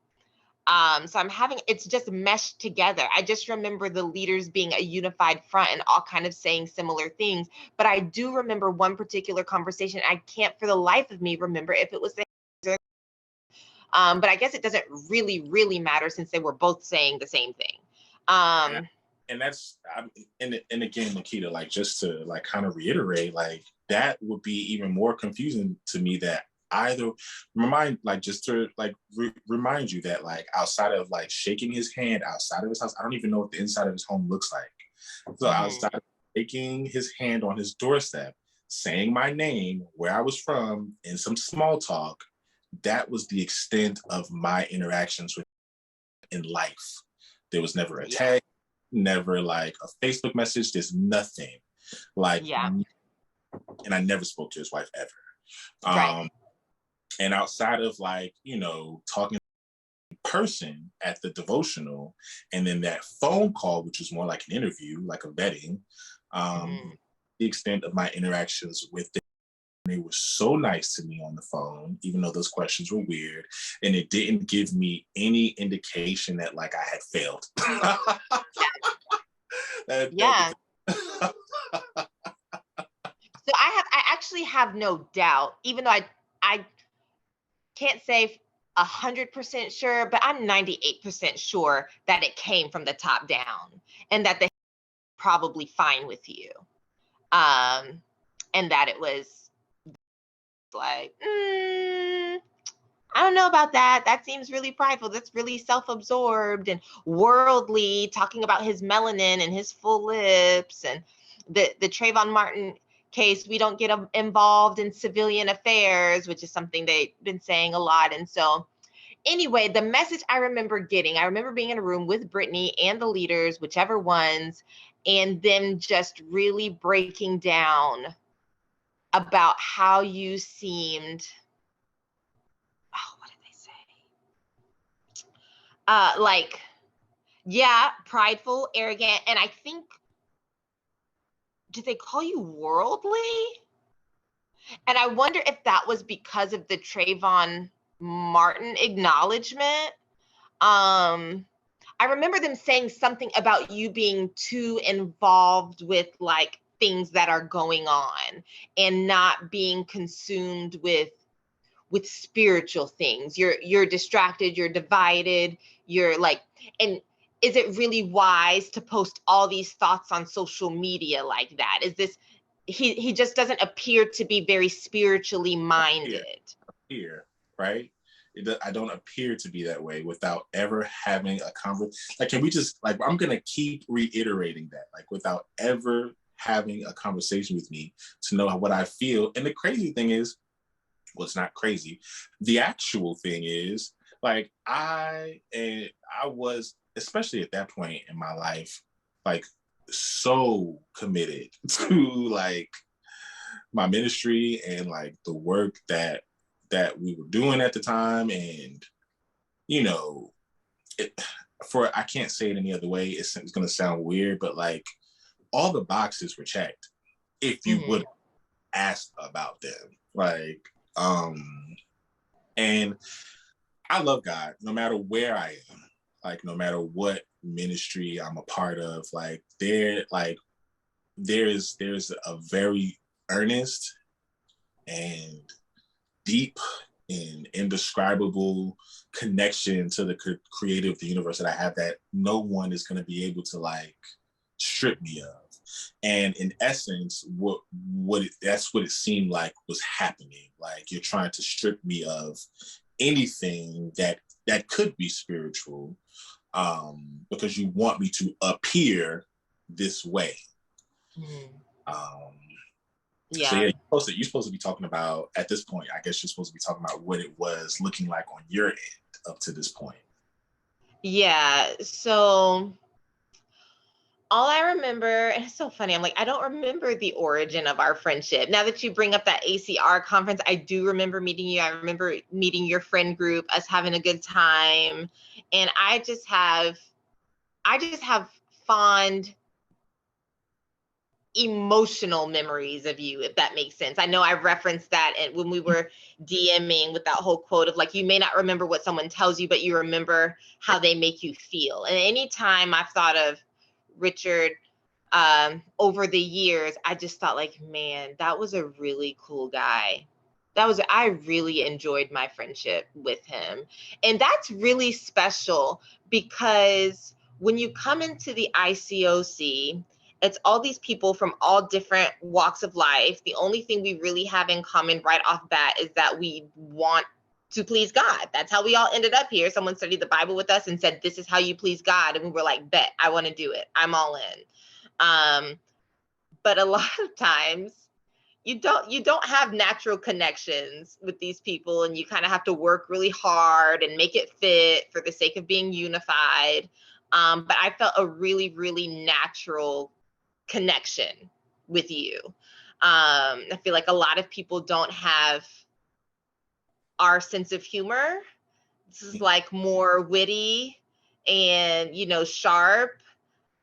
So it's just meshed together. I just remember the leaders being a unified front and all kind of saying similar things. But I do remember one particular conversation. I can't for the life of me remember if it was the but I guess it doesn't really matter since they were both saying the same thing. And that's, and again, Nikita, like, just to like kind of reiterate, like, that would be even more confusing to me, that either remind you that, like, outside of like shaking his hand outside of his house, I don't even know what the inside of his home looks like. So outside of shaking his hand on his doorstep, saying my name, where I was from, and some small talk, that was the extent of my interactions with in life. There was never a tag, never like a Facebook message. There's nothing. Like, and I never spoke to his wife ever. And outside of like, talking in person at the devotional, and then that phone call, which was more like an interview, like a vetting, the extent of my interactions with them. They were so nice to me on the phone, even though those questions were weird, and it didn't give me any indication that like I had failed. So I actually have no doubt, even though I can't say 100% sure, but I'm 98% sure that it came from the top down, and that they probably fine with you, and that it was like, I don't know about that. That seems really prideful. That's really self-absorbed and worldly, talking about his melanin and his full lips. And the Trayvon Martin case, we don't get involved in civilian affairs, which is something they've been saying a lot. And so anyway, the message I remember being in a room with Brittany and the leaders, whichever ones, and them just really breaking down about how you seemed, what did they say? Like, prideful, arrogant, and I think, did they call you worldly? And I wonder if that was because of the Trayvon Martin acknowledgement. I remember them saying something about you being too involved with like things that are going on and not being consumed with spiritual things. You're distracted, you're divided, you're like, and is it really wise to post all these thoughts on social media like that? Is this, he just doesn't appear to be very spiritually minded. Here, right? I don't appear to be that way without ever having a conversation. Like, can we just, like, I'm going to keep reiterating that, like, without ever having a conversation with me to know what I feel. And the crazy thing is, well, it's not crazy. The actual thing is, like, I was, especially at that point in my life, like, so committed to like my ministry and like the work that we were doing at the time. And, I can't say it any other way. It's going to sound weird, but like all the boxes were checked if you would ask about them. Like, and I love God no matter where I am, like no matter what ministry I'm a part of, like there's a very earnest and deep and indescribable connection to the creator of the universe that I have that no one is going to be able to like strip me of. And in essence, that's what it seemed like was happening. Like, you're trying to strip me of anything that could be spiritual, because you want me to appear this way. So Yeah. yeah, you're supposed to be talking about, at this point, I guess you're supposed to be talking about what it was looking like on your end up to this point. Yeah. So all I remember, and it's so funny, I'm like, I don't remember the origin of our friendship. Now that you bring up that ACR conference, I do remember meeting you. I remember meeting your friend group, us having a good time. And I just have fond emotional memories of you, if that makes sense. I know I referenced that when we were DMing with that whole quote of like, you may not remember what someone tells you, but you remember how they make you feel. And anytime I've thought of Richard over the years, I just thought like, man, that was a really cool guy. I really enjoyed my friendship with him. And that's really special because when you come into the ICOC, it's all these people from all different walks of life. The only thing we really have in common right off bat is that we want to please God. That's how we all ended up here. Someone studied the Bible with us and said, this is how you please God. And we were like, bet, I want to do it. I'm all in. But a lot of times you don't have natural connections with these people, and you kind of have to work really hard and make it fit for the sake of being unified. But I felt a really, really natural connection with you. I feel like a lot of people don't have our sense of humor. This is like more witty and, sharp.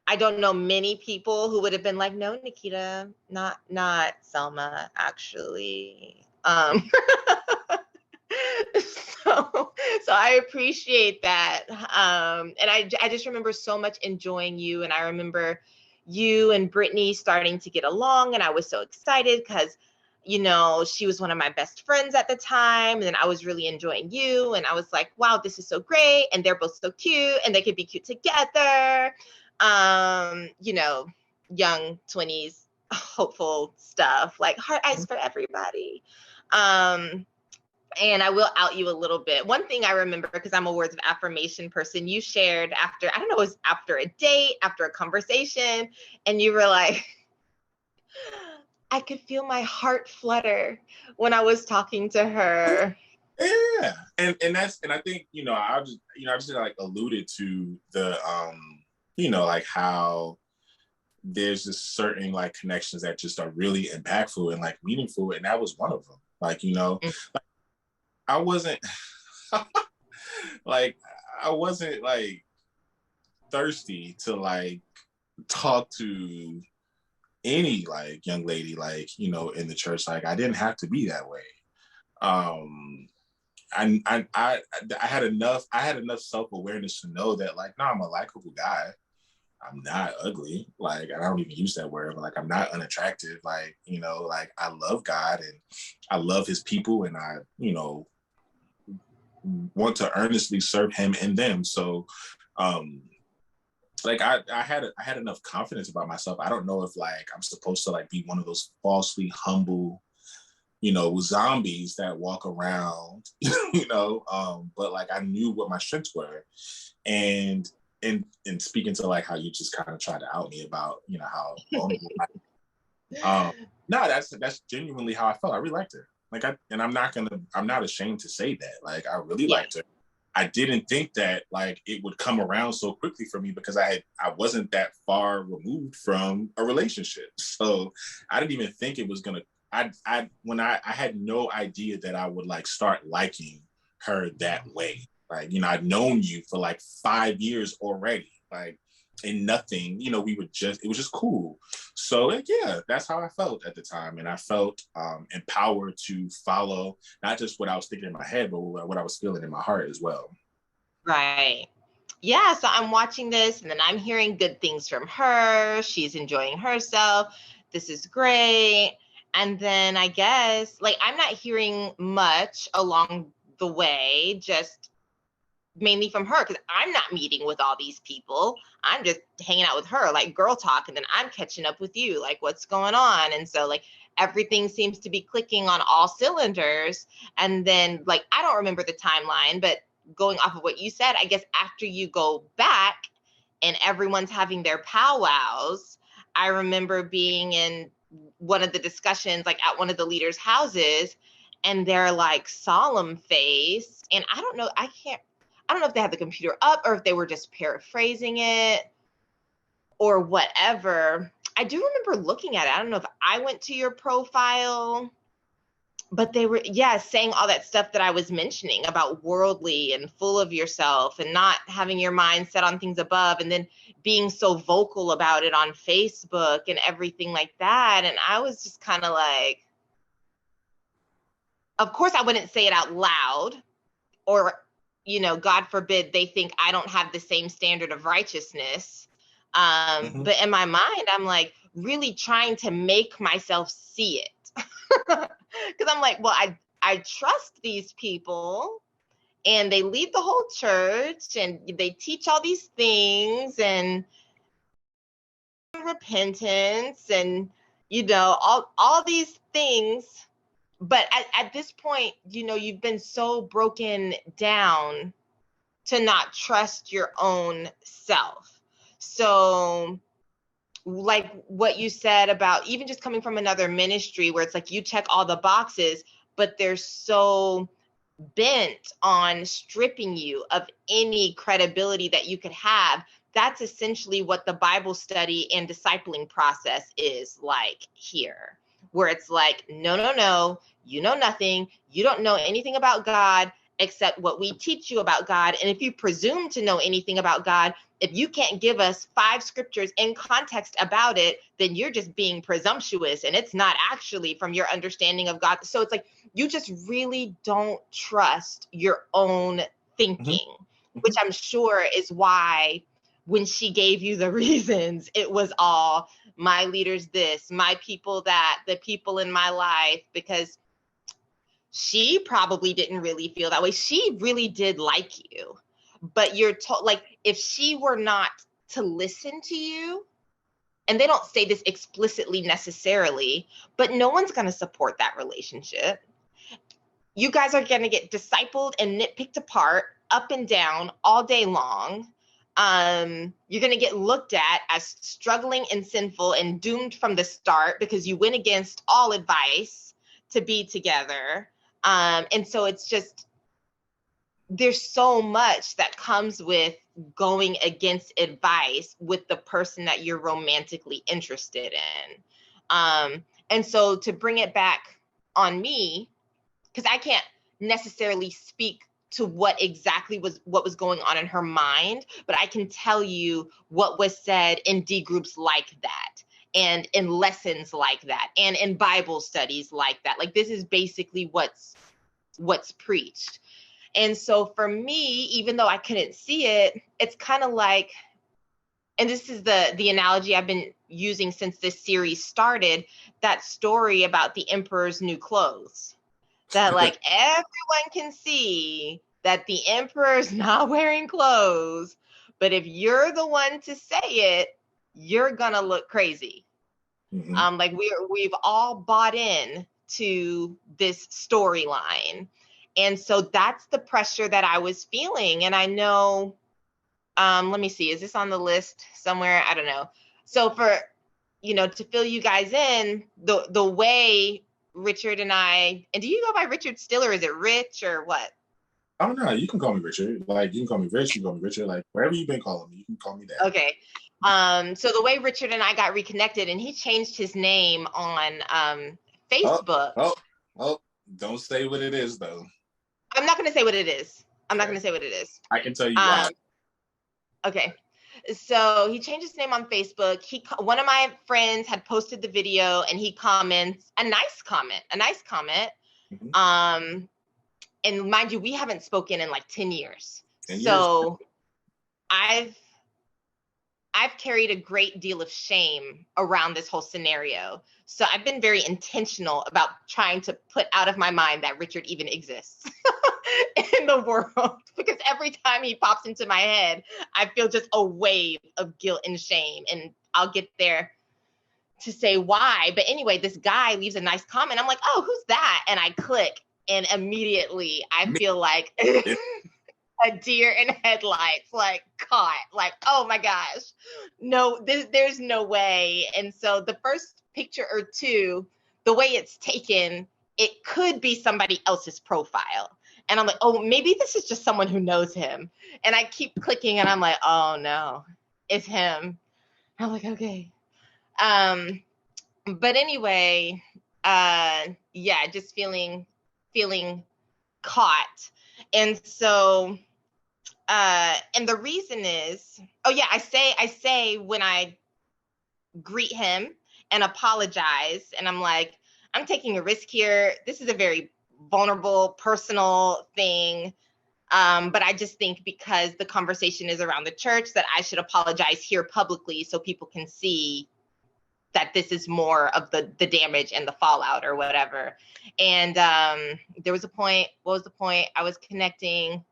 I don't know many people who would have been like, no, Nikita, not Selma, actually. So I appreciate that. And I just remember so much enjoying you. And I remember you and Brittany starting to get along. And I was so excited because, she was one of my best friends at the time. And I was really enjoying you. And I was like, wow, this is so great. And they're both so cute and they could be cute together. Young 20s, hopeful stuff, like heart eyes for everybody. And I will out you a little bit. One thing I remember, because I'm a words of affirmation person, you shared after, I don't know, it was after a date, after a conversation, and you were like, I could feel my heart flutter when I was talking to her. Yeah, and I think I just like alluded to the like how there's just certain like connections that just are really impactful and like meaningful, and that was one of them. Like I wasn't like I wasn't like thirsty to like talk to any like young lady like in the church. Like I didn't have to be that way. um I had enough self-awareness to know that like, no, I'm a likable guy. I'm not ugly. Like, I don't even use that word, but like I'm not unattractive. Like, like I love God and I love his people, and I, want to earnestly serve him and them. So like I had enough confidence about myself. I don't know if like I'm supposed to like be one of those falsely humble zombies that walk around, but like I knew what my strengths were. And speaking to like how you just kind of tried to out me about, how vulnerable no, that's genuinely how I felt. I really liked her. Like I'm not ashamed to say that. Like I really liked her. I didn't think that like it would come around so quickly for me because I wasn't that far removed from a relationship. So I didn't even think it was gonna I had no idea that I would like start liking her that way. Like, I'd known you for like 5 years already. Like, and nothing, it was just cool. So yeah, that's how I felt at the time. And I felt empowered to follow not just what I was thinking in my head, but what I was feeling in my heart as well. Right. Yeah, so I'm watching this and then I'm hearing good things from her. She's enjoying herself. This is great. And then I guess, like, I'm not hearing much along the way, just mainly from her, because I'm not meeting with all these people. I'm just hanging out with her, like girl talk. And then I'm catching up with you, like, what's going on? And so, like, everything seems to be clicking on all cylinders. And then, like, I don't remember the timeline, but going off of what you said, I guess after you go back and everyone's having their powwows, I remember being in one of the discussions, like at one of the leaders' houses, and they're like solemn face. And I don't know if they had the computer up or if they were just paraphrasing it or whatever. I do remember looking at it. I don't know if I went to your profile, but they were, saying all that stuff that I was mentioning about worldly and full of yourself and not having your mind set on things above, and then being so vocal about it on Facebook and everything like that. And I was just kind of like, of course I wouldn't say it out loud, or, God forbid they think I don't have the same standard of righteousness. But in my mind, I'm like really trying to make myself see it. Because I'm like, well, I trust these people and they lead the whole church and they teach all these things and repentance and, all these things. But at this point, you've been so broken down to not trust your own self. So like what you said about even just coming from another ministry where it's like you check all the boxes, but they're so bent on stripping you of any credibility that you could have. That's essentially what the Bible study and discipling process is like here, where it's like, no, you know nothing. You don't know anything about God except what we teach you about God. And if you presume to know anything about God, if you can't give us 5 scriptures in context about it, then you're just being presumptuous and it's not actually from your understanding of God. So it's like, you just really don't trust your own thinking, which I'm sure is why when she gave you the reasons, it was all my leaders this, my people that, the people in my life, because she probably didn't really feel that way. She really did like you. But you're told, like, if she were not to listen to you, and they don't say this explicitly necessarily, but no one's going to support that relationship. You guys are going to get discipled and nitpicked apart up and down all day long. You're going to get looked at as struggling and sinful and doomed from the start because you went against all advice to be together. And so it's just, there's so much that comes with going against advice with the person that you're romantically interested in. And so to bring it back on me, because I can't necessarily speak to what was going on in her mind, but I can tell you what was said in D groups like that, and in lessons like that, and in Bible studies like that. Like, this is basically what's preached. And so for me, even though I couldn't see it, it's kind of like, and this is the analogy I've been using since this series started, that story about the emperor's new clothes. That like everyone can see that the emperor's not wearing clothes, but if you're the one to say it, you're gonna look crazy. Like we've all bought in to this storyline. And so that's the pressure that I was feeling. And I know, let me see, is this on the list somewhere? I don't know. So for, to fill you guys in, the way Richard and do you go by Richard still, or is it Rich or what? I don't know. You can call me Richard. Like, you can call me Rich, you can call me Richard. Like, wherever you've been calling me, you can call me that. Okay. So the way Richard and I got reconnected, and he changed his name on Facebook. Oh, don't say what it is, though. I'm not going to say what it is. I can tell you why. Okay. So he changed his name on Facebook. One of my friends had posted the video, and he comments a nice comment. And mind you, we haven't spoken in like 10 years. So I've carried a great deal of shame around this whole scenario. So I've been very intentional about trying to put out of my mind that Richard even exists in the world, because every time he pops into my head, I feel just a wave of guilt and shame. And I'll get there to say why. But anyway, this guy leaves a nice comment. I'm like, oh, who's that? And I click, and immediately I feel like a deer in headlights, like caught, like, oh my gosh, no, there's no way. And so the first picture or two, the way it's taken, it could be somebody else's profile. And I'm like, oh, maybe this is just someone who knows him. And I keep clicking and I'm like, oh no, it's him. I'm like, okay. But anyway, yeah, just feeling caught. And so and the reason is, oh yeah, I say when I greet him and apologize, and I'm like, I'm taking a risk here. This is a very vulnerable, personal thing. But I just think because the conversation is around the church that I should apologize here publicly so people can see that this is more of the damage and the fallout or whatever. And there was a point, what was the point? I was connecting,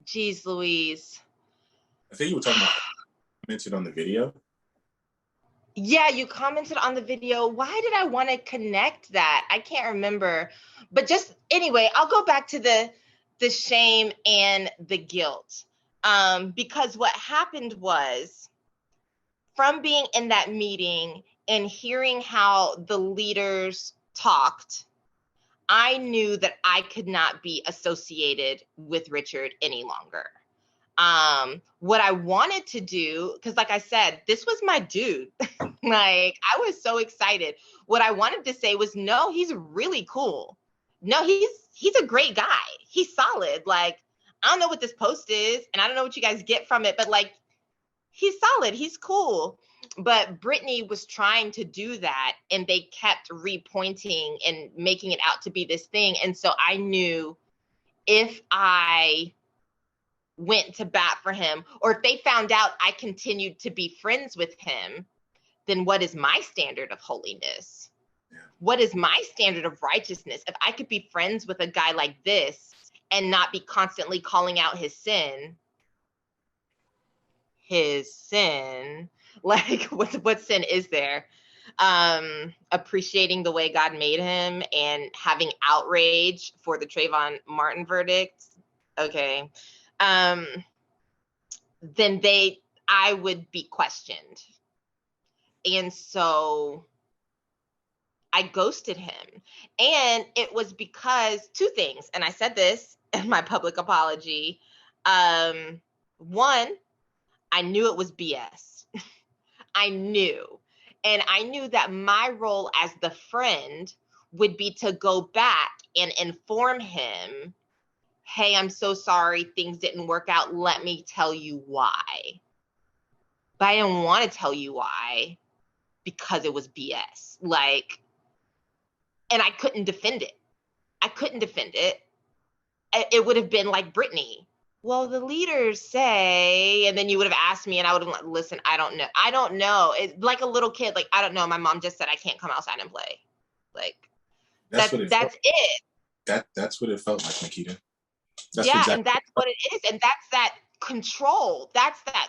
geez Louise. I think you were talking about mentioned on the video. Yeah, you commented on the video. Why did I want to connect that? I can't remember. But just anyway, I'll go back to the shame and the guilt. Because what happened was, from being in that meeting and hearing how the leaders talked, I knew that I could not be associated with Richard any longer. What I wanted to do, because like I said, this was my dude. Like, I was so excited. What I wanted to say was, no, he's really cool. No, he's a great guy. He's solid. Like, I don't know what this post is, and I don't know what you guys get from it, but like, he's solid. He's cool. But Brittany was trying to do that, and they kept repointing and making it out to be this thing. And so I knew if I went to bat for him, or if they found out I continued to be friends with him, then what is my standard of holiness? Yeah. What is my standard of righteousness? If I could be friends with a guy like this and not be constantly calling out his sin, like what sin is there? Appreciating the way God made him and having outrage for the Trayvon Martin verdict. Okay. Then I would be questioned. And so I ghosted him. And it was because two things, and I said this in my public apology. One, I knew it was BS. I knew. And I knew that my role as the friend would be to go back and inform him, hey, I'm so sorry, things didn't work out. Let me tell you why. But I didn't want to tell you why because it was BS. Like, and I couldn't defend it. It would have been like Brittany. Well, the leaders say, and then you would have asked me and I would have like, listen, I don't know. It's like a little kid, like, I don't know. My mom just said I can't come outside and play. Like, that's it. That's what it felt like, Nikita. And that's what it is. And that's that control. That's that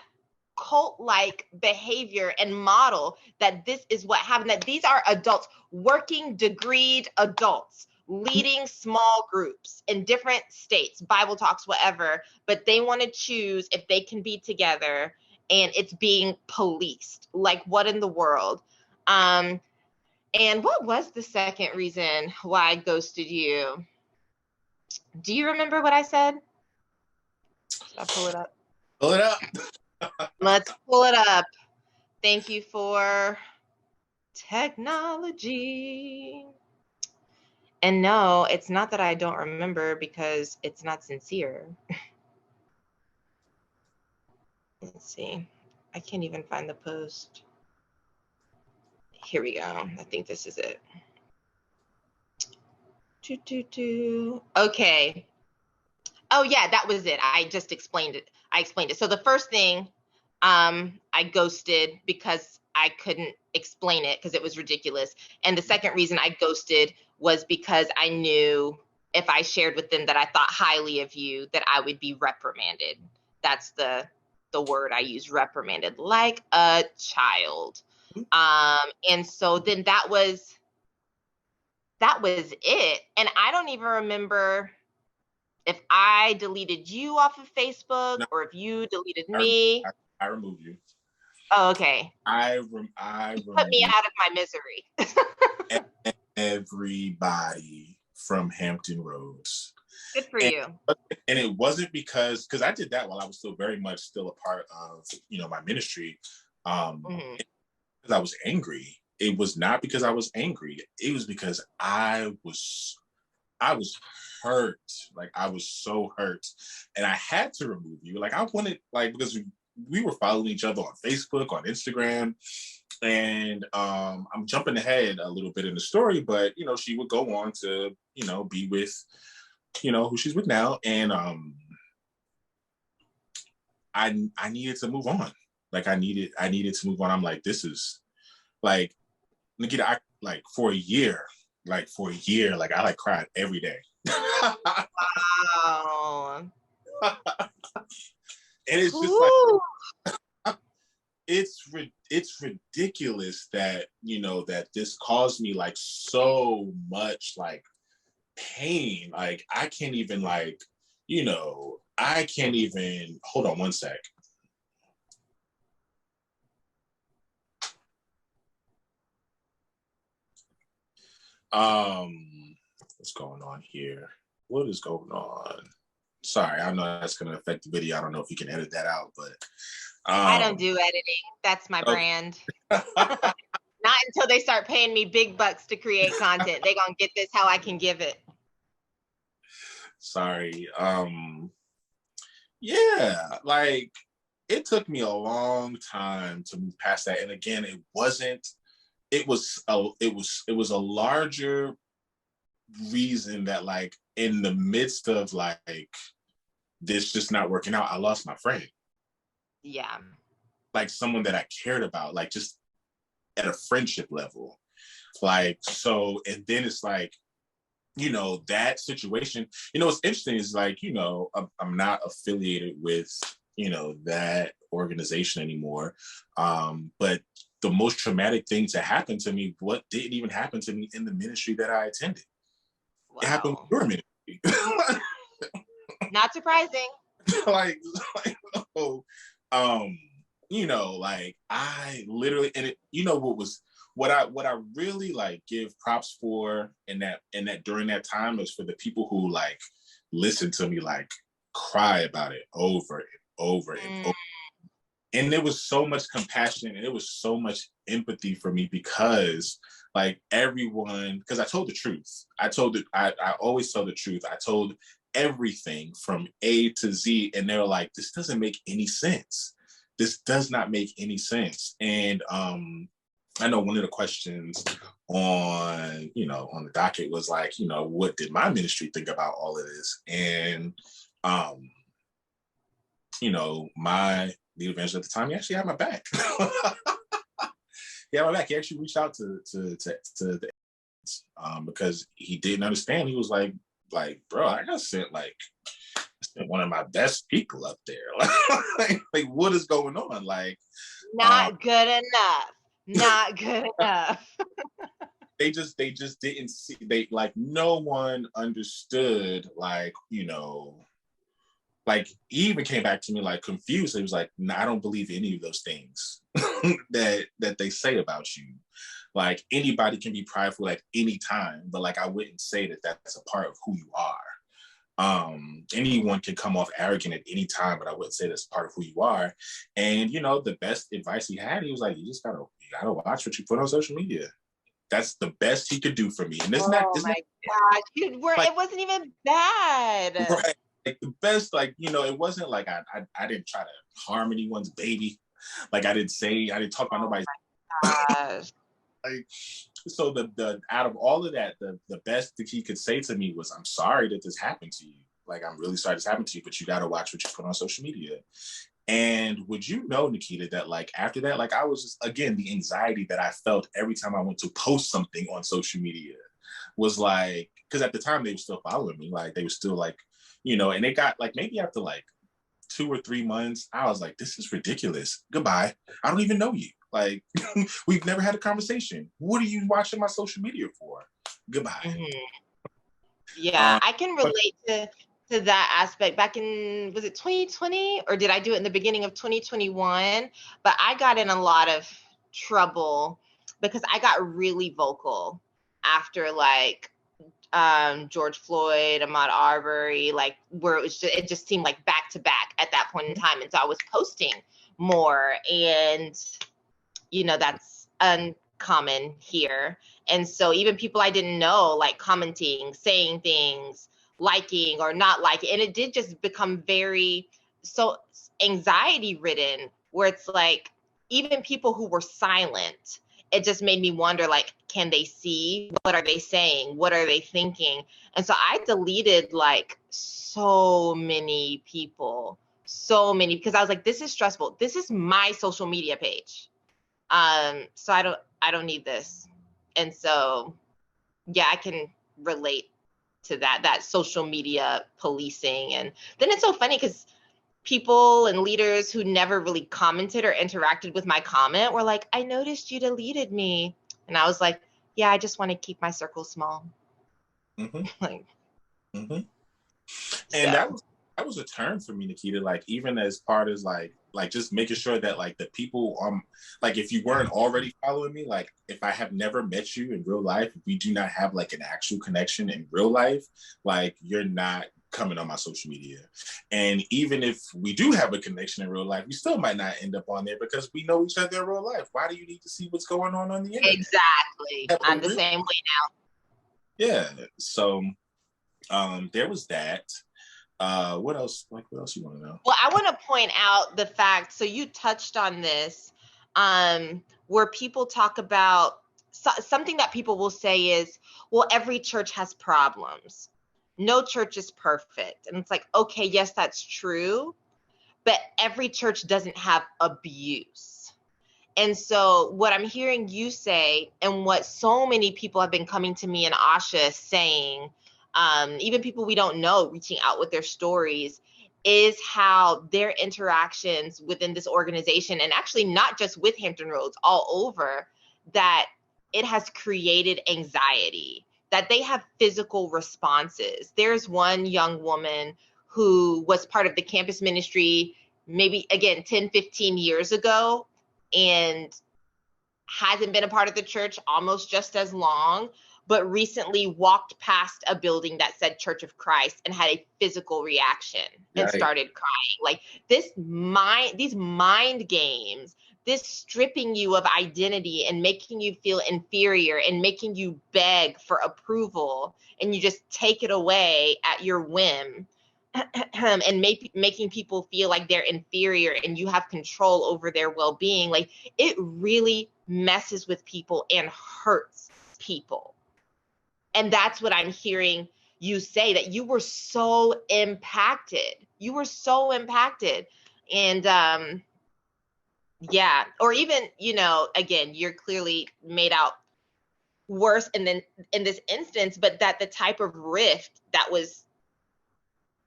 cult-like behavior and model that this is what happened, that these are adults, working degreed adults, leading small groups in different states, Bible talks, whatever, but they want to choose if they can be together and it's being policed. Like, what in the world? And what was the second reason why I ghosted you? Do you remember what I said? Should I pull it up? Pull it up. Let's pull it up. Thank you for technology. And no, it's not that I don't remember because it's not sincere. Let's see. I can't even find the post. Here we go. I think this is it. Okay. Oh yeah, that was it. I just explained it. So the first thing, I ghosted because I couldn't explain it because it was ridiculous. And the second reason I ghosted was because I knew if I shared with them that I thought highly of you, that I would be reprimanded. That's the word I use, reprimanded, like a child. And so then that was it. And I don't even remember. if I deleted you off of Facebook No, or if you deleted I, me. I removed you. Oh, okay. I Put me removed out of my misery. everybody from Hampton Roads. Good for And, you. and it wasn't because I did that while I was still very much still a part of, my ministry. Mm-hmm. Because I was angry. It was not because I was angry. It was because I was hurt. Like, I was so hurt. And I had to remove you. Like, I wanted, like, because we were following each other on Facebook, on Instagram. And I'm jumping ahead a little bit in the story, but she would go on to, be with, who she's with now. And I needed to move on. Like, I needed to move on. I'm like, this is like, Nikita, I like for a year, like I cried every day. Wow. And it's just Ooh. like, it's ridiculous that, that this caused me like so much like pain. Like, I can't even like, I can't even, hold on one sec. What's going on here? What is going on? Sorry, I know that's going to affect the video. I don't know if you can edit that out, but I don't do editing. That's my brand. Not until they start paying me big bucks to create content. They gonna get this how I can give it. Sorry. Yeah, like it took me a long time to move past that. And again, it was a larger reason that like in the midst of like this just not working out, I lost my friend. Yeah. Like someone that I cared about, like just at a friendship level. Like, so, and then it's like, that situation, what's interesting is like, I'm not affiliated with, that organization anymore. But the most traumatic thing to happen to me, what didn't even happen to me in the ministry that I attended. Wow. It happened with your ministry. Not surprising. like, oh, like I literally, and it, what I really like give props for in that during that time is for the people who like listen to me like cry about it over and over and over. And there was so much compassion and it was so much empathy for me because like everyone, because I told the truth. I always tell the truth. I told everything from A to Z, and they were like, this doesn't make any sense. This does not make any sense. And I know one of the questions on the docket was like, what did my ministry think about all of this? And my lead evangelist at the time, he actually had my back. He had my back. He actually reached out to the because he didn't understand. He was like, bro, I got sent one of my best people up there. like what is going on? Like, not good enough. Not good enough. They just didn't see. They like no one understood. Like like he even came back to me like confused. He was like, nah, I don't believe any of those things that they say about you. Like anybody can be prideful at any time, but like I wouldn't say that that's a part of who you are. Anyone can come off arrogant at any time, but I wouldn't say that's part of who you are. And the best advice he had, he was like, you gotta watch what you put on social media. That's the best he could do for me. And gosh, it wasn't even bad. Right. Like the best, like, it wasn't like I didn't try to harm anyone's baby. Like I didn't talk about nobody's. Like, so the out of all of that, the best that he could say to me was, I'm sorry that this happened to you. Like, I'm really sorry this happened to you, but you got to watch what you put on social media. And would you know, Nikita, that like after that, like I was just, again, the anxiety that I felt every time I went to post something on social media was like, because at the time they were still following me, like they were still like, and they got like maybe after like 2 or 3 months, I was like, this is ridiculous. Goodbye. I don't even know you. Like, we've never had a conversation. What are you watching my social media for? Goodbye. Mm-hmm. Yeah, I can relate to to that aspect back in, was it 2020 or did I do it in the beginning of 2021? But I got in a lot of trouble because I got really vocal after like George Floyd, Ahmaud Arbery, like where it just seemed like back to back at that point in time. And so I was posting more, and that's uncommon here. And so even people I didn't know, like commenting, saying things, liking or not liking, and it did just become very so anxiety ridden, where it's like even people who were silent, it just made me wonder, like, can they see? What are they saying? What are they thinking? And so I deleted like so many people, because I was like, this is stressful. This is my social media page. So I don't need this. And so, yeah, I can relate to that social media policing. And then it's so funny because people and leaders who never really commented or interacted with my comment were like, I noticed you deleted me. And I was like, yeah, I just want to keep my circle small. Mm-hmm. Like, Mm-hmm. And so. that was a turn for me, Nikita. Like even as part as like just making sure that like the people like if you weren't already following me, like if I have never met you in real life, if we do not have like an actual connection in real life, like you're not coming on my social media. And even if we do have a connection in real life, we still might not end up on there because we know each other in real life. Why do you need to see what's going on the internet? Exactly. I'm the same way now. Yeah. So there was that. What else? Like, what else you want to know? Well, I want to point out the fact, so you touched on this, where people talk about something that people will say is, well, every church has problems. No church is perfect. And it's like, okay, yes, that's true, but every church doesn't have abuse. And so what I'm hearing you say, and what so many people have been coming to me and Asha saying, even people we don't know reaching out with their stories, is how their interactions within this organization, and actually not just with Hampton Roads, all over, that it has created anxiety, that they have physical responses. There's one young woman who was part of the campus ministry, maybe again 10, 15 years ago, and hasn't been a part of the church almost just as long, but recently walked past a building that said Church of Christ and had a physical reaction and started crying. Like these mind games, this stripping you of identity and making you feel inferior and making you beg for approval, and you just take it away at your whim. And making people feel like they're inferior and you have control over their well-being, like it really messes with people and hurts people. And that's what I'm hearing you say, that you were so impacted. And yeah, or even, again, you're clearly made out worse and then in this instance, but that the type of rift that was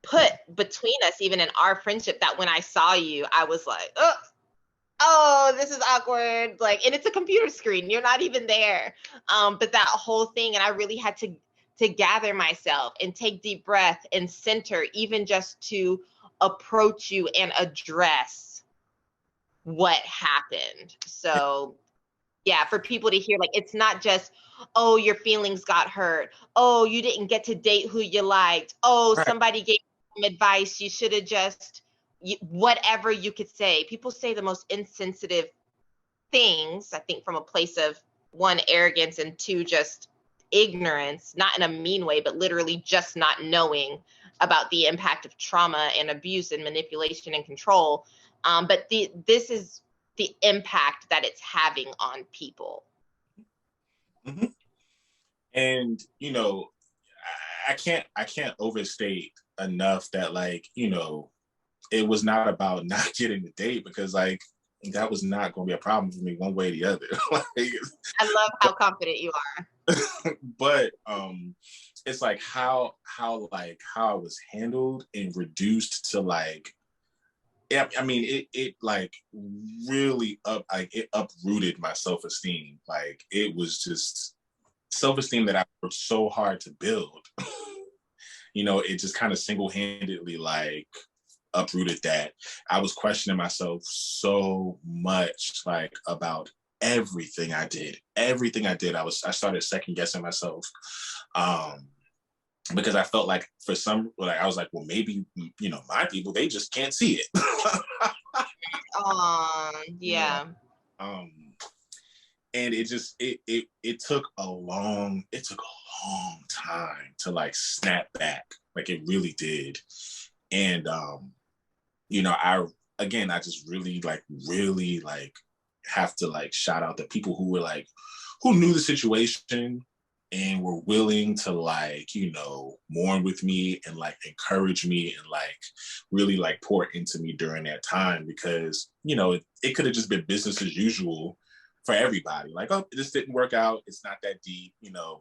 put between us, even in our friendship, that when I saw you, I was like, oh, this is awkward. Like, and it's a computer screen. You're not even there. But that whole thing, and I really had to gather myself and take deep breath and center, even just to approach you and address what happened. So yeah, for people to hear, like, it's not just, oh, your feelings got hurt. Oh, you didn't get to date who you liked. Oh, somebody gave you some advice. You should have just, whatever you could say. People say the most insensitive things, I think, from a place of, one, arrogance, and two, just ignorance, not in a mean way, but literally just not knowing about the impact of trauma and abuse and manipulation and control. But this is the impact that it's having on people. Mm-hmm. And I can't overstate enough that, like, it was not about not getting the date, because like that was not going to be a problem for me one way or the other. Like, I love how confident you are. But it's like how I was handled and reduced to like, yeah, I mean, it like really it uprooted my self-esteem. Like it was just self-esteem that I worked so hard to build. it just kind of single-handedly like uprooted that. I was questioning myself so much, like about everything I did. I started second guessing myself. Because I felt like I was like, well, maybe, my people, they just can't see it. Yeah. And it took a long time to like snap back. Like it really did. And, I just really have to like shout out the people who were like, who knew the situation and were willing to like, mourn with me and like encourage me and like really like pour into me during that time, because, it could have just been business as usual for everybody. Like, oh, this didn't work out. It's not that deep,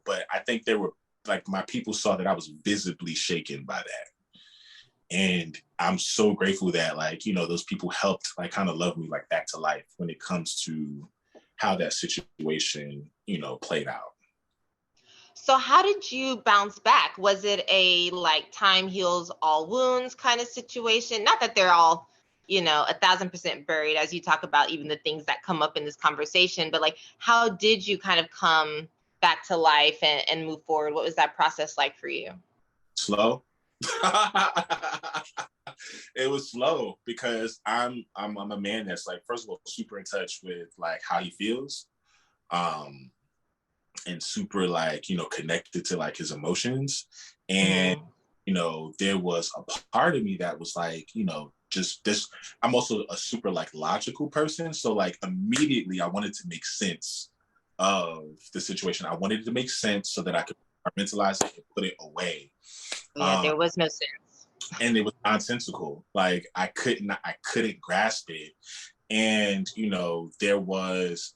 but I think they were like, my people saw that I was visibly shaken by that. And I'm so grateful that like, those people helped like kind of love me like back to life when it comes to how that situation, played out. So how did you bounce back? Was it a like time heals all wounds kind of situation? Not that they're all, 1,000% buried, as you talk about even the things that come up in this conversation, but like, how did you kind of come back to life and move forward? What was that process like for you? Slow. It was slow because I'm a man that's like, first of all, super in touch with like how he feels. And super like, connected to like his emotions. And, there was a part of me that was like, just this, I'm also a super like logical person. So like immediately I wanted to make sense of the situation. I wanted it to make sense so that I could compartmentalize it and put it away. Yeah, there was no sense. And it was nonsensical. Like I couldn't grasp it. And, there was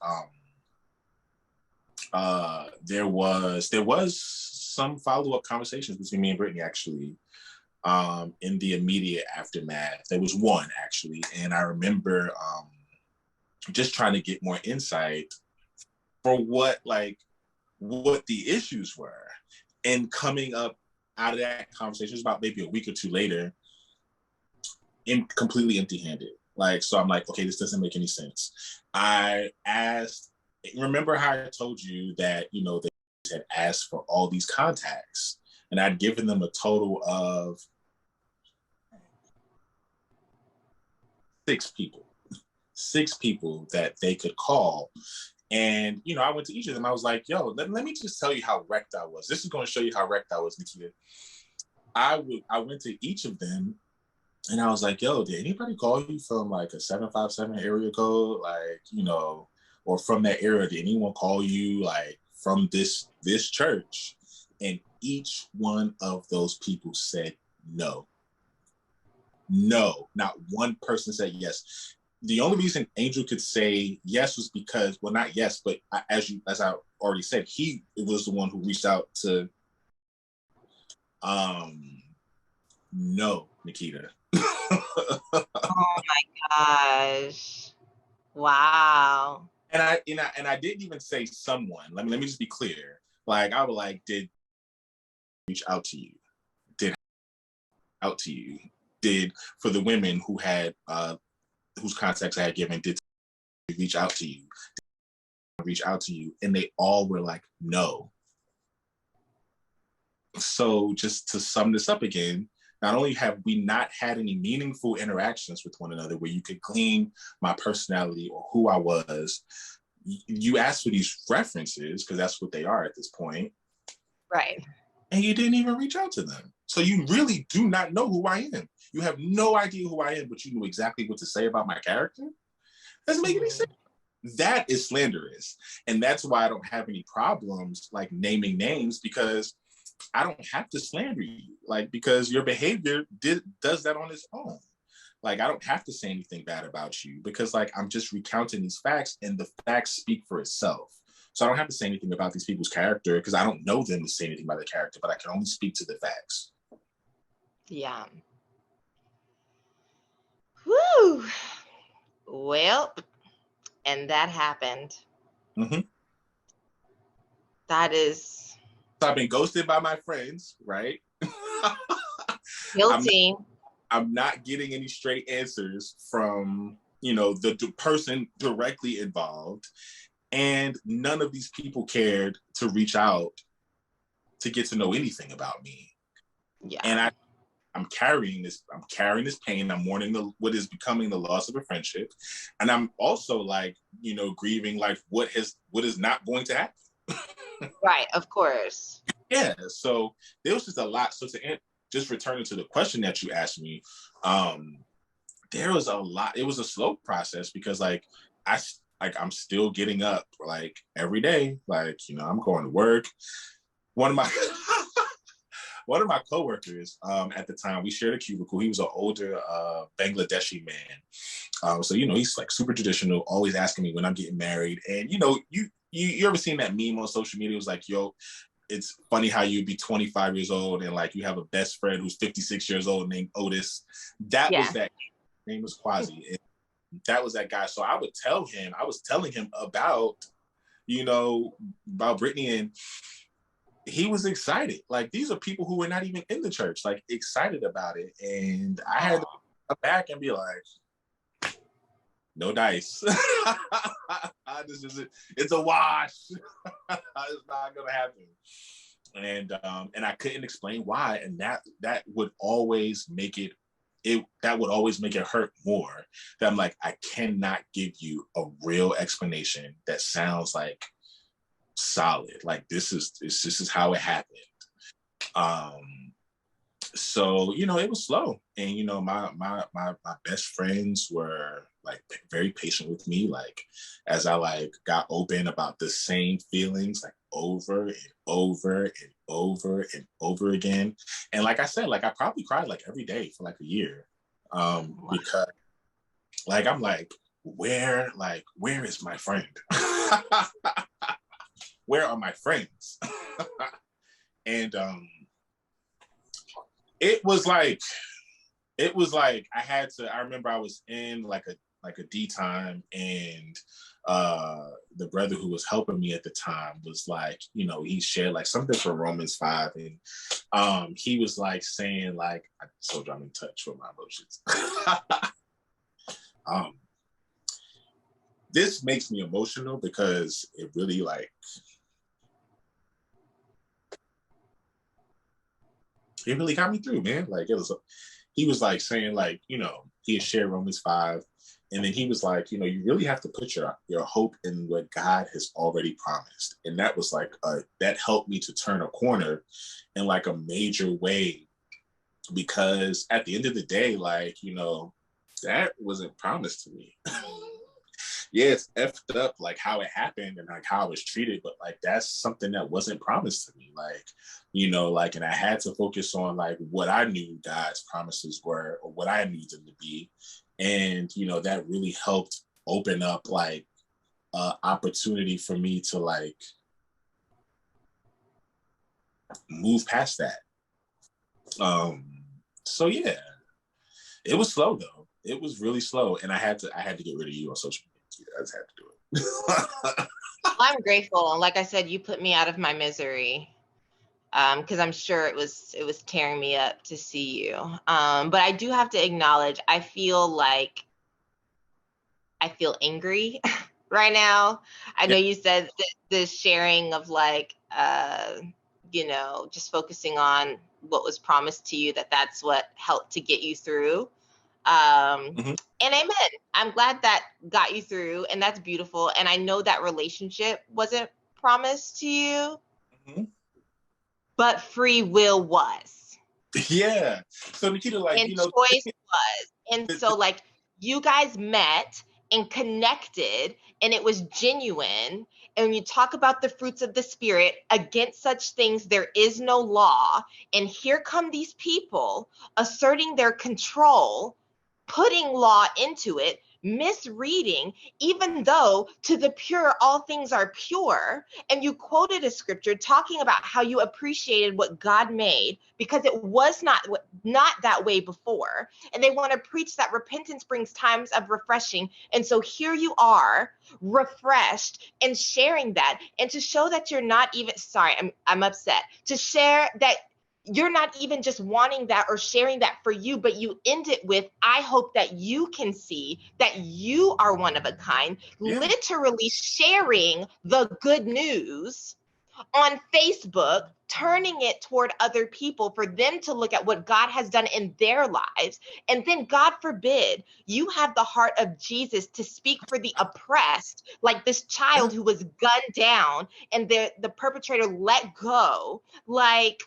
some follow-up conversations between me and Brittany actually, in the immediate aftermath. There was one actually, and I remember just trying to get more insight for what the issues were, and coming up out of that conversation, it was about maybe a week or two later, completely empty-handed. Like, so I'm like, okay, this doesn't make any sense. Remember how I told you that, they had asked for all these contacts, and I'd given them a total of 6 people that they could call. And, I went to each of them. I was like, yo, let me just tell you how wrecked I was. This is going to show you how wrecked I was, Nikita. I went to each of them and I was like, yo, did anybody call you from like a 757 area code? Like, or from that area, did anyone call you like from this church? And each one of those people said no. No, not one person said yes. The only reason Angel could say yes was because, well, not yes, but as I already said, he was the one who reached out to. No, Nikita. Oh my gosh! Wow. And I didn't even say someone. Let me just be clear. Like I was like, did reach out to you? Did out to you? Did for the women who had whose contacts I had given, did reach out to you? Did reach out to you? And they all were like, no. So just to sum this up again, not only have we not had any meaningful interactions with one another where you could glean my personality or who I was, you asked for these references because that's what they are at this point. Right. And you didn't even reach out to them. So you really do not know who I am. You have no idea who I am, but you knew exactly what to say about my character. Doesn't make any sense. That is slanderous. And that's why I don't have any problems like naming names, because I don't have to slander you, like, because your behavior does that on its own. Like, I don't have to say anything bad about you because, like, I'm just recounting these facts and the facts speak for itself. So I don't have to say anything about these people's character because I don't know them to say anything about their character, but I can only speak to the facts. Yeah. Whew. Well, and that happened. Mm-hmm. That is. So I've been ghosted by my friends, right? Guilty. I'm not getting any straight answers from, you know, the person directly involved. And none of these people cared to reach out to get to know anything about me. Yeah. And I'm carrying this pain. I'm mourning what is becoming the loss of a friendship. And I'm also like, you know, grieving like what is not going to happen. Right, of course. Yeah. So there was just a lot. So just returning to the question that you asked me, there was a lot. It was a slow process because I'm still getting up like every day. Like, you know, I'm going to work. One of my one of my coworkers at the time, we shared a cubicle. He was an older Bangladeshi man. So, you know, he's like super traditional, always asking me when I'm getting married. And, you know, you ever seen that meme on social media? It was like, yo, it's funny how you'd be 25 years old and like you have a best friend who's 56 years old named Otis. That was that. His name was Quasi. And that was that guy. So I was telling him about, you know, about Brittany, and he was excited. Like, these are people who were not even in the church, like excited about it. And I had to come back and be like, no dice. It's a wash. It's not gonna happen. And I couldn't explain why. And that would always make it hurt more. That I'm like, I cannot give you a real explanation that sounds like solid. Like, this is how it happened. So, you know, it was slow. And, you know, my best friends were like very patient with me. Like, as I like got open about the same feelings, like over and over and over and over again. And like I said, like I probably cried like every day for like a year. Because like, I'm like, where is my friend? Where are my friends? And it was like I remember I was in like a D time, and the brother who was helping me at the time was like, you know, he shared like something from Romans 5, and he was like saying like, I told you I'm in touch with my emotions. This makes me emotional because it really like, it really got me through, man. Like, he was like saying like, you know, he had shared Romans 5, and then he was like, you know, you really have to put your hope in what God has already promised. And that was like, that helped me to turn a corner in like a major way, because at the end of the day, like, you know, that wasn't promised to me. Yeah, it's effed up like how it happened and like how I was treated, but like that's something that wasn't promised to me. Like, you know, like, and I had to focus on like what I knew God's promises were, or what I needed them to be. And, you know, that really helped open up like opportunity for me to like move past that. So yeah, it was slow though. It was really slow. And I had to get rid of you on social media. I just had to do it. Well, I'm grateful. Like I said, you put me out of my misery, because I'm sure it was tearing me up to see you. But I do have to acknowledge, I feel angry right now. I know you said the sharing of like, you know, just focusing on what was promised to you, that's what helped to get you through. Mm-hmm. And amen. I'm glad that got you through, and that's beautiful. And I know that relationship wasn't promised to you, Mm-hmm. but free will was. Yeah. So Nikita, like, and you know, choice was. And so like you guys met and connected, and it was genuine. And when you talk about the fruits of the spirit, against such things there is no law. And here come these people asserting their control, putting law into it, misreading, even though to the pure all things are pure. And you quoted a scripture talking about how you appreciated what God made because it was not that way before. And they want to preach that repentance brings times of refreshing. And so here you are, refreshed, and sharing that, and to show that you're not even sorry, I'm upset, to share that you're not even just wanting that or sharing that for you, but you end it with, I hope that you can see that you are one of a kind, literally sharing the good news on Facebook, turning it toward other people for them to look at what God has done in their lives. And then, God forbid, you have the heart of Jesus to speak for the oppressed, like this child who was gunned down and the perpetrator let go. Like,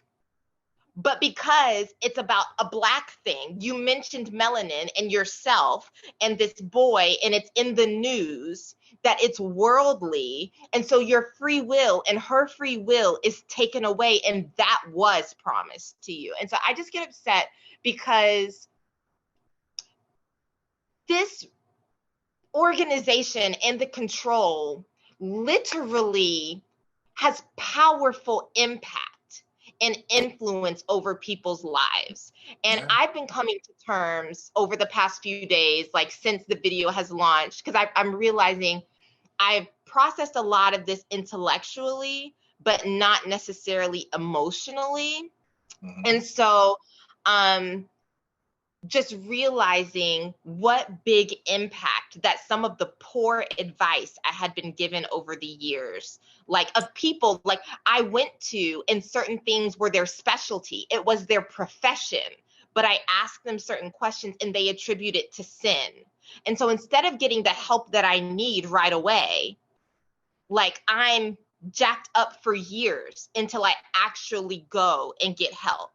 but because it's about a Black thing, you mentioned melanin and yourself and this boy, and it's in the news, that it's worldly. And so your free will and her free will is taken away. And that was promised to you. And so I just get upset because this organization and the control literally has powerful impact and influence over people's lives. And I've been coming to terms over the past few days, like since the video has launched, because I'm realizing I've processed a lot of this intellectually, but not necessarily emotionally. And so just realizing what big impact that some of the poor advice I had been given over the years, like of people like I went to, and certain things were their specialty, it was their profession, but I asked them certain questions and they attribute it to sin. And so instead of getting the help that I need right away, like I'm jacked up for years until I actually go and get help.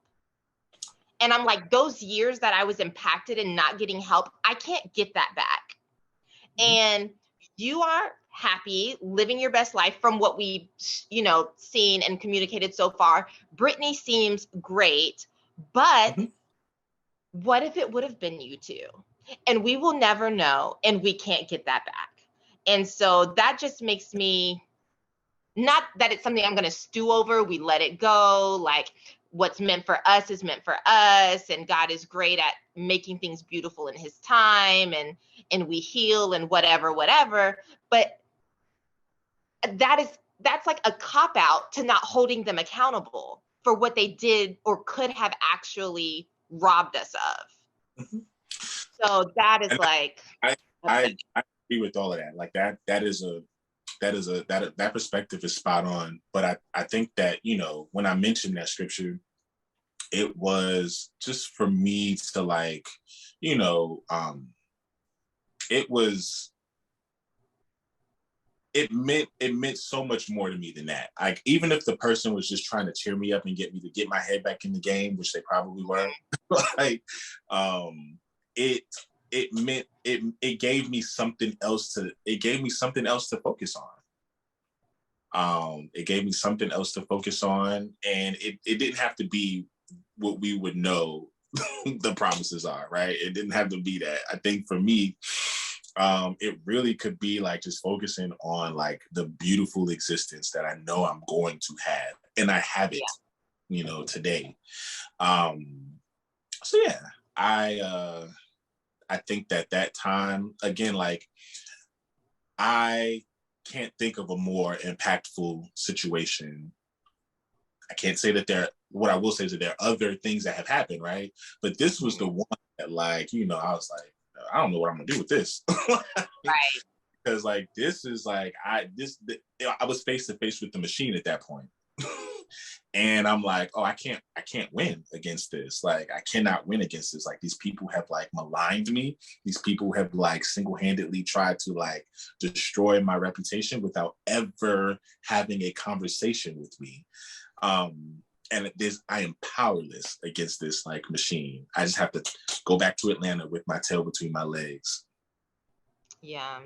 And I'm like, those years that I was impacted and not getting help, I can't get that back. And you are happy, living your best life from what we've, seen and communicated so far. Brittany seems great, but what if it would have been you too? And we will never know, and we can't get that back. And so that just makes me, not that it's something I'm going to stew over, we let it go, like what's meant for us is meant for us, and God is great at making things beautiful in his time, and we heal and whatever, but that's like a cop out to not holding them accountable for what they did or could have actually robbed us of. So that is I agree with all of that. Like that perspective is spot on. But I think that, when I mentioned that scripture, it was just for me to like, it meant so much more to me than that. Like, even if the person was just trying to cheer me up and get me to get my head back in the game, which they probably were, like, it gave me something else to focus on. It gave me something else to focus on, and it didn't have to be what we would know the promises are, right? It didn't have to be that. I think for me, it really could be like just focusing on like the beautiful existence that I know I'm going to have, and I have it, today. So yeah, I think that time again, like I can't think of a more impactful situation. I can't say that what I will say is that there are other things that have happened, right? But this was the one that, like, I was like, I don't know what I'm gonna do with this. Right. Because like this is like I was face to face with the machine at that point. And I'm like, oh, I can't win against this. Like, I cannot win against this. Like, these people have like maligned me. These people have like single-handedly tried to like destroy my reputation without ever having a conversation with me. And I am powerless against this like machine. I just have to go back to Atlanta with my tail between my legs. Yeah.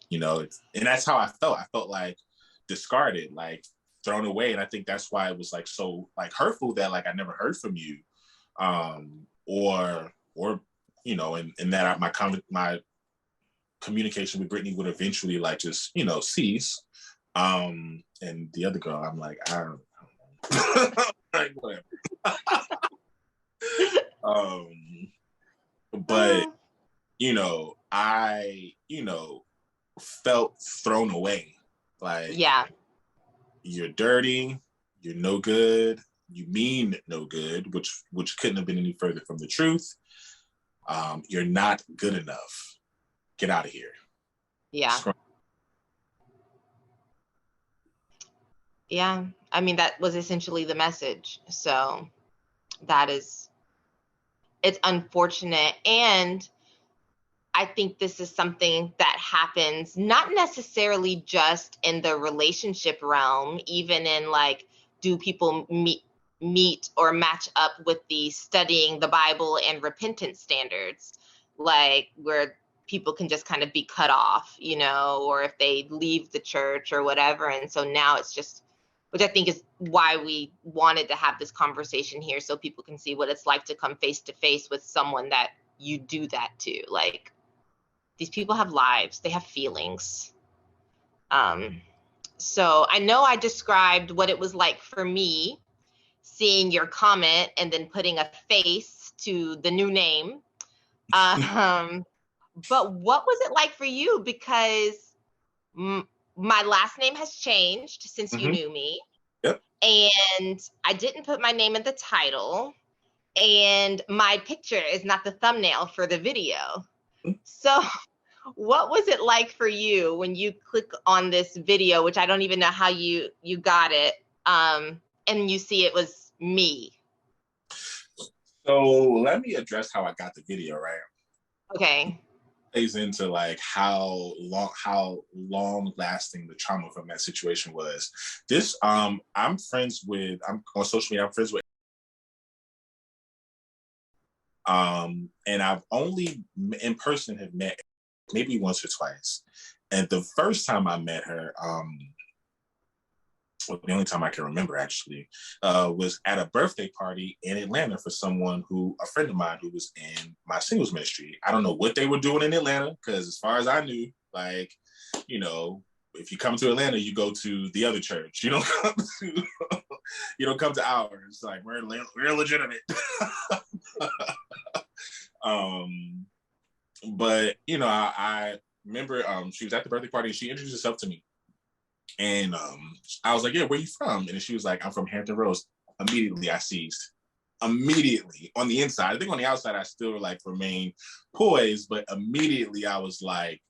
And that's how I felt. I felt like discarded, like thrown away. And I think that's why it was like so like hurtful that like I never heard from you. Or and that my communication with Brittany would eventually like just, cease. And the other girl, I'm like, I don't know. Like, whatever. But I felt thrown away. Like, yeah, you're dirty, you're no good, you mean no good, which couldn't have been any further from the truth. You're not good enough. Get out of here. Yeah. Yeah. I mean, that was essentially the message. So it's unfortunate. And I think this is something that happens not necessarily just in the relationship realm, even in like, do people meet or match up with the studying the Bible and repentance standards, like where people can just kind of be cut off, or if they leave the church or whatever. And so now it's just, which I think is why we wanted to have this conversation here, so people can see what it's like to come face to face with someone that you do that to. Like, these people have lives, they have feelings. So I know I described what it was like for me seeing your comment and then putting a face to the new name. But what was it like for you? Because my last name has changed since you knew me. Yep. And I didn't put my name in the title. And my picture is not the thumbnail for the video. So what was it like for you when you click on this video, which I don't even know how you got it, and you see it was me? So let me address how I got the video, right? Okay. Plays into like how long lasting the trauma from that situation was. This I'm on social media, I'm friends with and I've only in person have met maybe once or twice. And the first time I met her, well, the only time I can remember actually, was at a birthday party in Atlanta for a friend of mine who was in my singles ministry. I don't know what they were doing in Atlanta, because as far as I knew, like, if you come to Atlanta, you go to the other church. You don't come to ours. Like, we're legitimate. But I remember she was at the birthday party and she introduced herself to me. And I was like, yeah, where you from? And she was like, I'm from Hampton Roads. Immediately I seized. Immediately. On the inside. I think on the outside I still like remain poised, but immediately I was like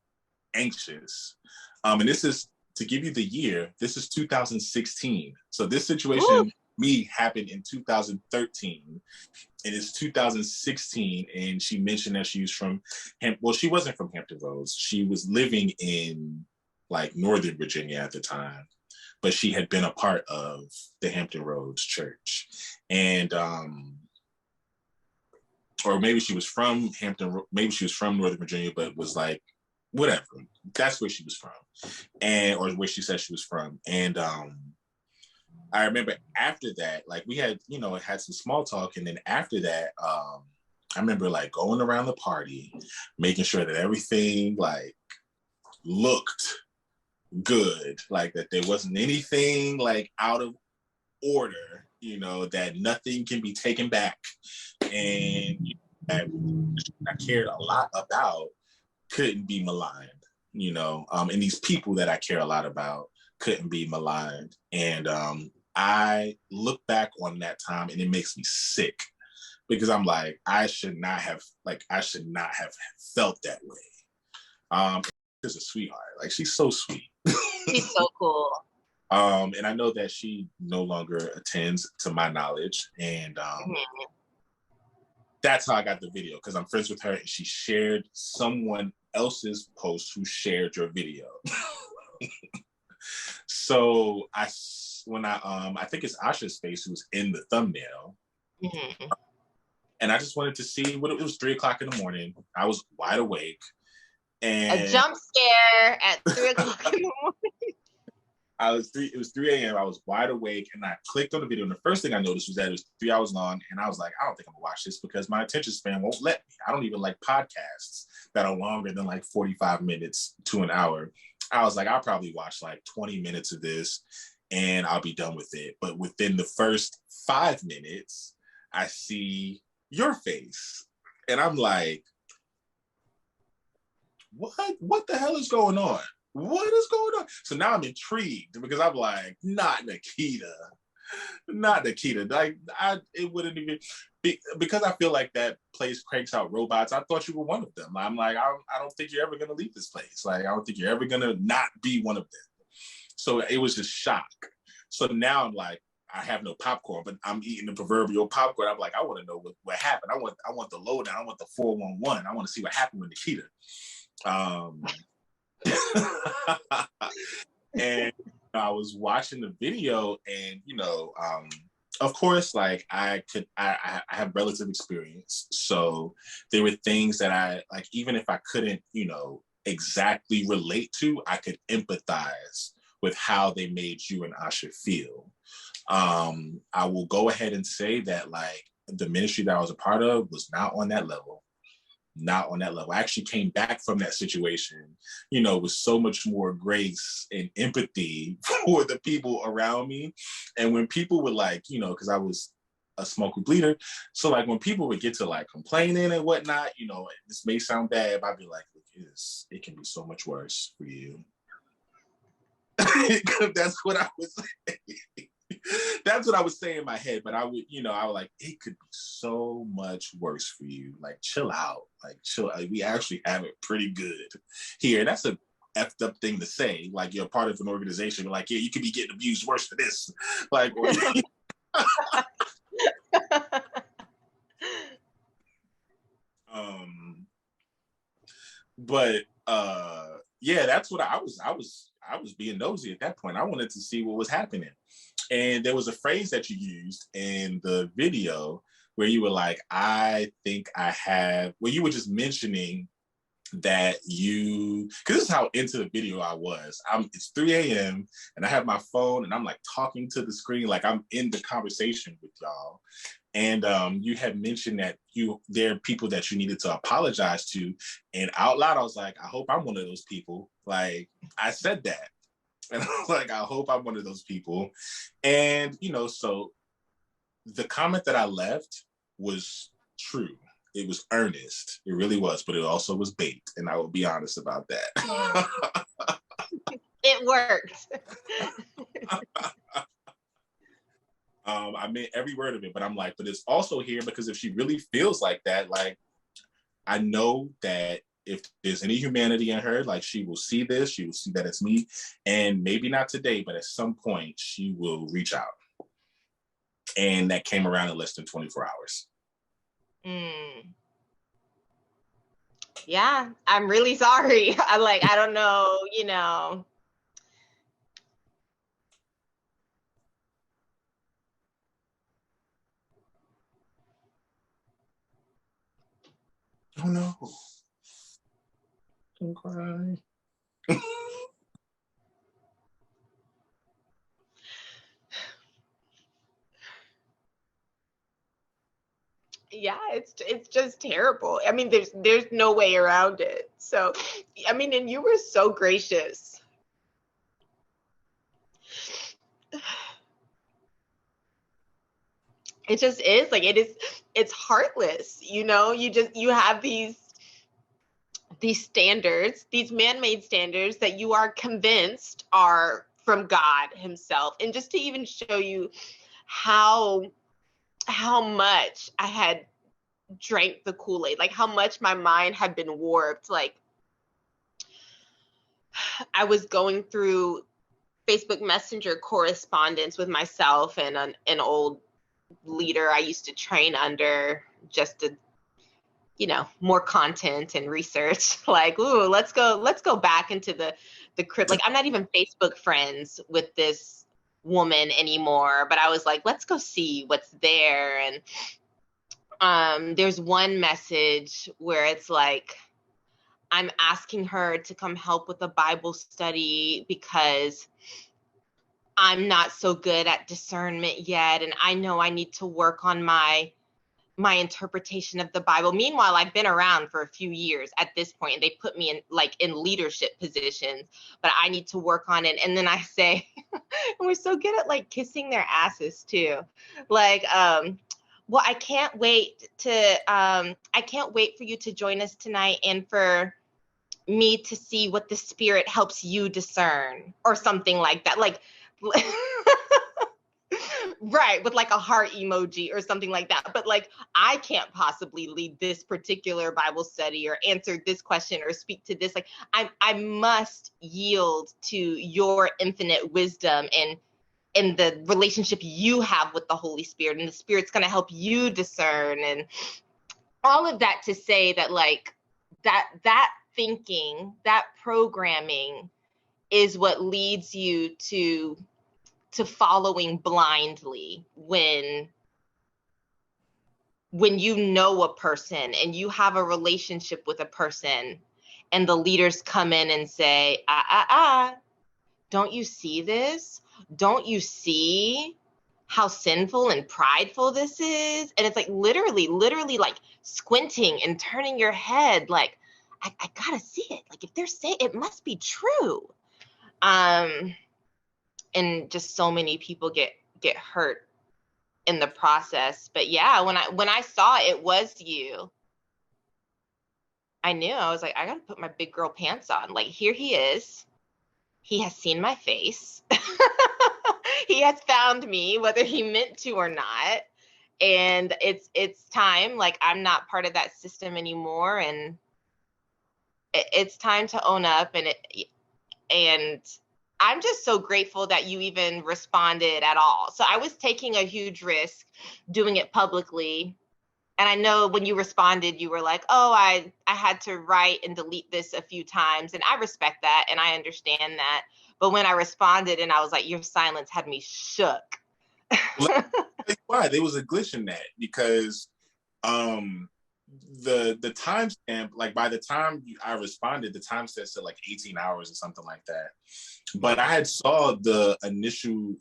anxious. And this is, to give you the year, this is 2016. So this situation happened in 2013. And it's 2016, and she mentioned that she was from she wasn't from Hampton Roads. She was living in like Northern Virginia at the time, but she had been a part of the Hampton Roads church. And or maybe she was from maybe she was from Northern Virginia, but was like, whatever. That's where she was from. Or where she said she was from. And I remember after that, like we had, had some small talk. And then after that, I remember like going around the party, making sure that everything like looked good, like that there wasn't anything like out of order, that nothing can be taken back. And that I cared a lot about couldn't be maligned, and these people that I care a lot about couldn't be maligned. And I look back on that time and it makes me sick, because I'm like, I should not have felt that way. She's a sweetheart. Like, she's so sweet. She's so cool. And I know that she no longer attends, to my knowledge. And that's how I got the video, because I'm friends with her and she shared someone else's post who shared your video. So I think it's Asha's face who's in the thumbnail. And I just wanted to see what it was. 3:00 in the morning. I was wide awake. And a jump scare at 3:00 in the morning. It was 3 a.m. I was wide awake and I clicked on the video. And the first thing I noticed was that it was 3 hours long. And I was like, I don't think I'm gonna watch this, because my attention span won't let me. I don't even like podcasts that are longer than like 45 minutes to an hour. I was like, I'll probably watch like 20 minutes of this and I'll be done with it. But within the first 5 minutes, I see your face. And I'm like, what the hell is going on? What is going on? So now I'm intrigued, because I'm like, not Nikita. Not Nikita. Like it wouldn't even be because I feel like that place cranks out robots. I thought you were one of them. I'm like, I don't think you're ever gonna leave this place. Like, I don't think you're ever gonna not be one of them. So it was just shock. So now I'm like, I have no popcorn, but I'm eating the proverbial popcorn. I'm like, I want to know what happened. I want the lowdown. I want the 411. I want to see what happened with Nikita. And I was watching the video, and of course, like I have relative experience, so there were things that I like, even if I couldn't, exactly relate to, I could empathize with how they made you and Asha feel. I will go ahead and say that like the ministry that I was a part of was not on that level. Not on that level. I actually came back from that situation, with so much more grace and empathy for the people around me. And when people would like, because I was a small group leader, so like when people would get to like complaining and whatnot, this may sound bad, but I'd be like, look, it can be so much worse for you. That's what I was saying. That's what I was saying in my head, but I would like, it could be so much worse for you. Like, chill out. Like, chill. We actually have it pretty good here. That's a effed up thing to say. Like, you're part of an organization. You're like, yeah, you could be getting abused worse than this. Like, but yeah, that's what I was being nosy at that point. I wanted to see what was happening. And there was a phrase that you used in the video where you were like, I think I have, well, you were just mentioning that because this is how into the video I was. It's 3 a.m. and I have my phone and I'm like talking to the screen, like I'm in the conversation with y'all. And you had mentioned that there are people that you needed to apologize to. And out loud, I was like, I hope I'm one of those people. Like, I said that. And I was like, I hope I'm one of those people. And, so the comment that I left was true. It was earnest. It really was, but it also was bait. And I will be honest about that. It worked. I meant every word of it, but I'm like, but it's also here because if she really feels like that, like, I know that if there's any humanity in her, like, she will see this, she will see that it's me, and maybe not today, but at some point she will reach out. And that came around in less than 24 hours. Yeah, I'm really sorry. I don't know, Oh no. Don't cry. Yeah, it's just terrible. I mean, there's no way around it. So, I mean, and you were so gracious. It just is like, it's heartless, you have these standards, these man-made standards that you are convinced are from God himself. And just to even show you how much I had drank the Kool-Aid, like how much my mind had been warped. Like, I was going through Facebook Messenger correspondence with myself and an old leader I used to train under, just to, more content and research. Like, ooh, let's go back into the crib. Like, I'm not even Facebook friends with this woman anymore, but I was like, let's go see what's there. And there's one message where it's like, I'm asking her to come help with a Bible study because I'm not so good at discernment yet, and I know I need to work on my interpretation of the Bible. Meanwhile, I've been around for a few years at this point, and they put me in leadership positions, but I need to work on it. And then I say, and we're so good at kissing their asses too. Well, I can't wait for you to join us tonight and for me to see what the Spirit helps you discern, or something like that. Right, with like a heart emoji or something like that. But like, I can't possibly lead this particular Bible study or answer this question or speak to this. Like, I must yield to your infinite wisdom and in the relationship you have with the Holy Spirit, and the Spirit's going to help you discern, and all of that to say that like that thinking, that programming is what leads you to following blindly when you know a person and you have a relationship with a person and the leaders come in and say, don't you see this? Don't you see how sinful and prideful this is? And it's like literally like squinting and turning your head like, I gotta see it. Like if they're saying it must be true. And just so many people get hurt in the process. But yeah, when I saw it was you, I knew. I was like, I gotta put my big girl pants on. Like, here he is. He has seen my face. He has found me, whether he meant to or not. And it's time. Like, I'm not part of that system anymore, and it's time to own up. And I'm just so grateful that you even responded at all. So I was taking a huge risk doing it publicly. And I know when you responded, you were like, oh, I had to write and delete this a few times. And I respect that and I understand that. But when I responded and I was like, your silence had me shook. Why? There was a glitch in that because the timestamp, like by the time I responded, the timestamp said like 18 hours or something like that. But I had saw the initial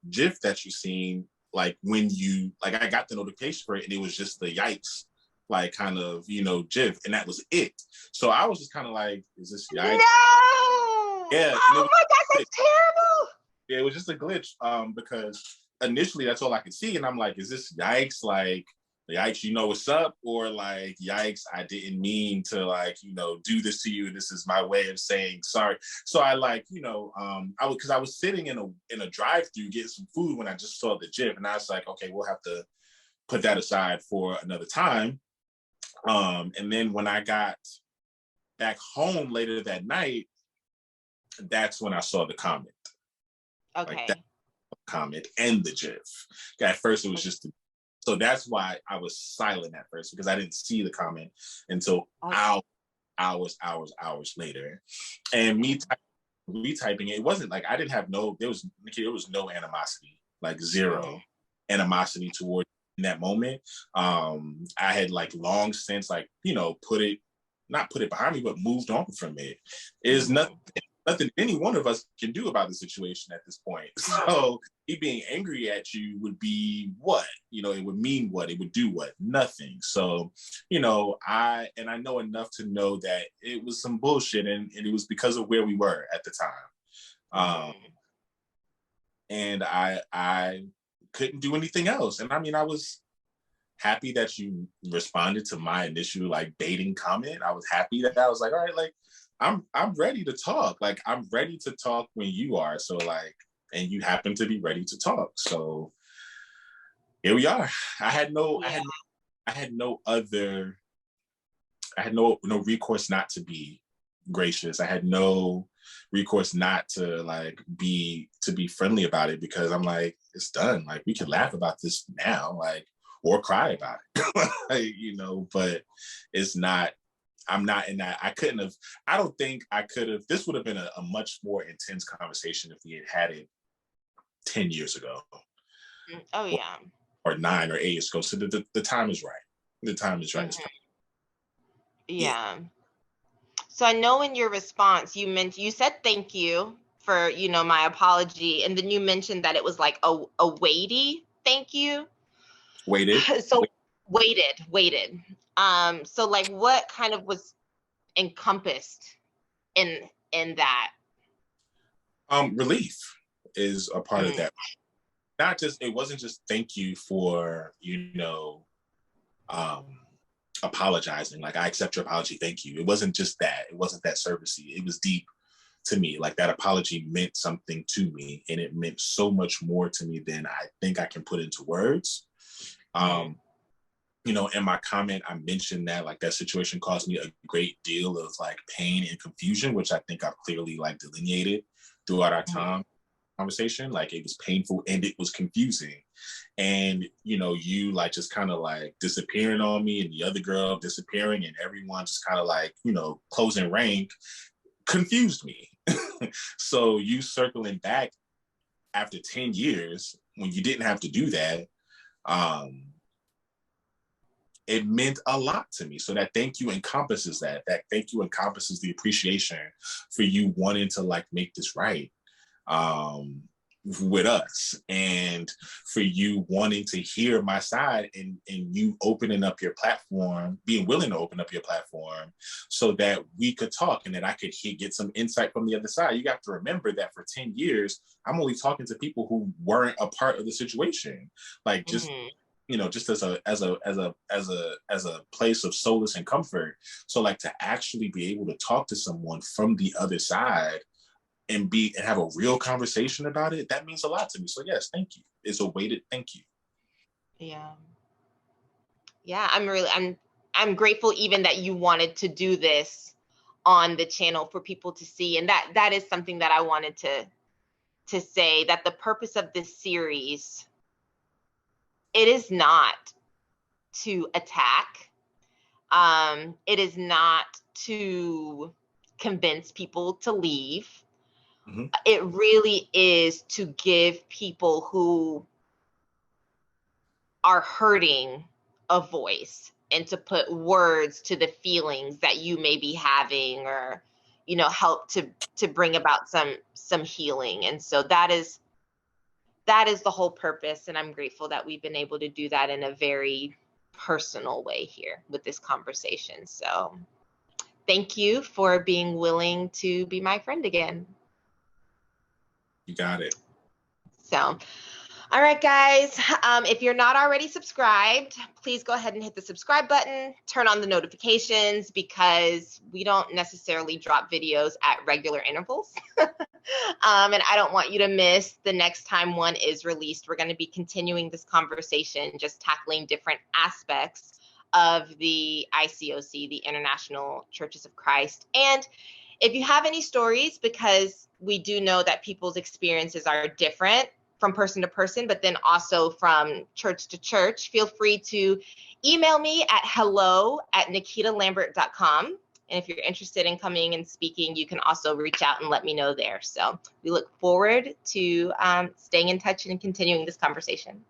GIF that you seen, like when you, like I got the notification for it and it was just the yikes, like kind of, GIF, and that was it. So I was just kind of like, is this yikes? No! Yeah. Oh my gosh, that's terrible. Yeah, it was just a glitch because initially that's all I could see. And I'm like, is this yikes? Like, yikes, you know what's up? Or like, yikes, I didn't mean to like, do this to you. This is my way of saying sorry. So I like, because I was sitting in a drive-through getting some food when I just saw the GIF, and I was like, okay, we'll have to put that aside for another time. And then when I got back home later that night, that's when I saw the comment. Okay. Like that comment and the GIF. At first, it was just so that's why I was silent at first, because I didn't see the comment until hours later. And me retyping it, it wasn't like I didn't have there was no animosity, like zero animosity toward in that moment. I had like long since like, not put it behind me, but moved on from it. Is nothing any one of us can do about the situation at this point. So he being angry at you would be what? It would mean what? It would do what? Nothing. So, I know enough to know that it was some bullshit, and it was because of where we were at the time. And I couldn't do anything else. And I mean, I was happy that you responded to my initial like baiting comment. I was happy that I was like, all right, like, I'm ready to talk. Like, I'm ready to talk when you are. So like, and you happen to be ready to talk. So here we are. I had no recourse not to be gracious. I had no recourse not to like be friendly about it, because I'm like, it's done. Like, we can laugh about this now, like, or cry about it. Like, but it's not. I'm not in that. I don't think I could have. This would have been a much more intense conversation if we had it 10 years ago. Oh, yeah. Or 9 or 8 years ago. So the time is right. The time is right. Mm-hmm. Yeah. So I know in your response, you said thank you for, my apology. And then you mentioned that it was like a weighty thank you. Weighted. So weighted. So like what kind of was encompassed in that? Relief is a part of that. It wasn't just thank you for, apologizing. Like, I accept your apology, thank you. It wasn't just that. It wasn't that servicey. It was deep to me. Like that apology meant something to me, and it meant so much more to me than I think I can put into words. You know, in my comment, I mentioned that like that situation caused me a great deal of like pain and confusion, which I think I've clearly like delineated throughout our time conversation. Like it was painful and it was confusing. And, you know, you like just kind of like disappearing on me and the other girl disappearing and everyone just kind of like, you know, closing rank confused me. So you circling back after 10 years when you didn't have to do that, it meant a lot to me. So that thank you encompasses that. That thank you encompasses the appreciation for you wanting to like make this right with us, and for you wanting to hear my side, and you opening up your platform, being willing to open up your platform so that we could talk and that I could get some insight from the other side. You got to remember that for 10 years, I'm only talking to people who weren't a part of the situation. Like just you know, just as a place of solace and comfort. So like to actually be able to talk to someone from the other side and have a real conversation about it, that means a lot to me. So yes, thank you. It's a weighted thank you. Yeah. Yeah, I'm grateful even that you wanted to do this on the channel for people to see. And that is something that I wanted to say, that the purpose of this series, it is not to attack. It is not to convince people to leave. It really is to give people who are hurting a voice and to put words to the feelings that you may be having, or, you know, help to bring about some healing. And so that is the whole purpose. And I'm grateful that we've been able to do that in a very personal way here with this conversation. So thank you for being willing to be my friend again. You got it. So, all right, guys, if you're not already subscribed, please go ahead and hit the subscribe button, turn on the notifications, because we don't necessarily drop videos at regular intervals. And I don't want you to miss the next time one is released. We're going to be continuing this conversation, just tackling different aspects of the ICOC, the International Churches of Christ. And if you have any stories, because we do know that people's experiences are different from person to person, but then also from church to church, feel free to email me at hello@nikitalambert.com. And if you're interested in coming and speaking, you can also reach out and let me know there. So we look forward to staying in touch and continuing this conversation.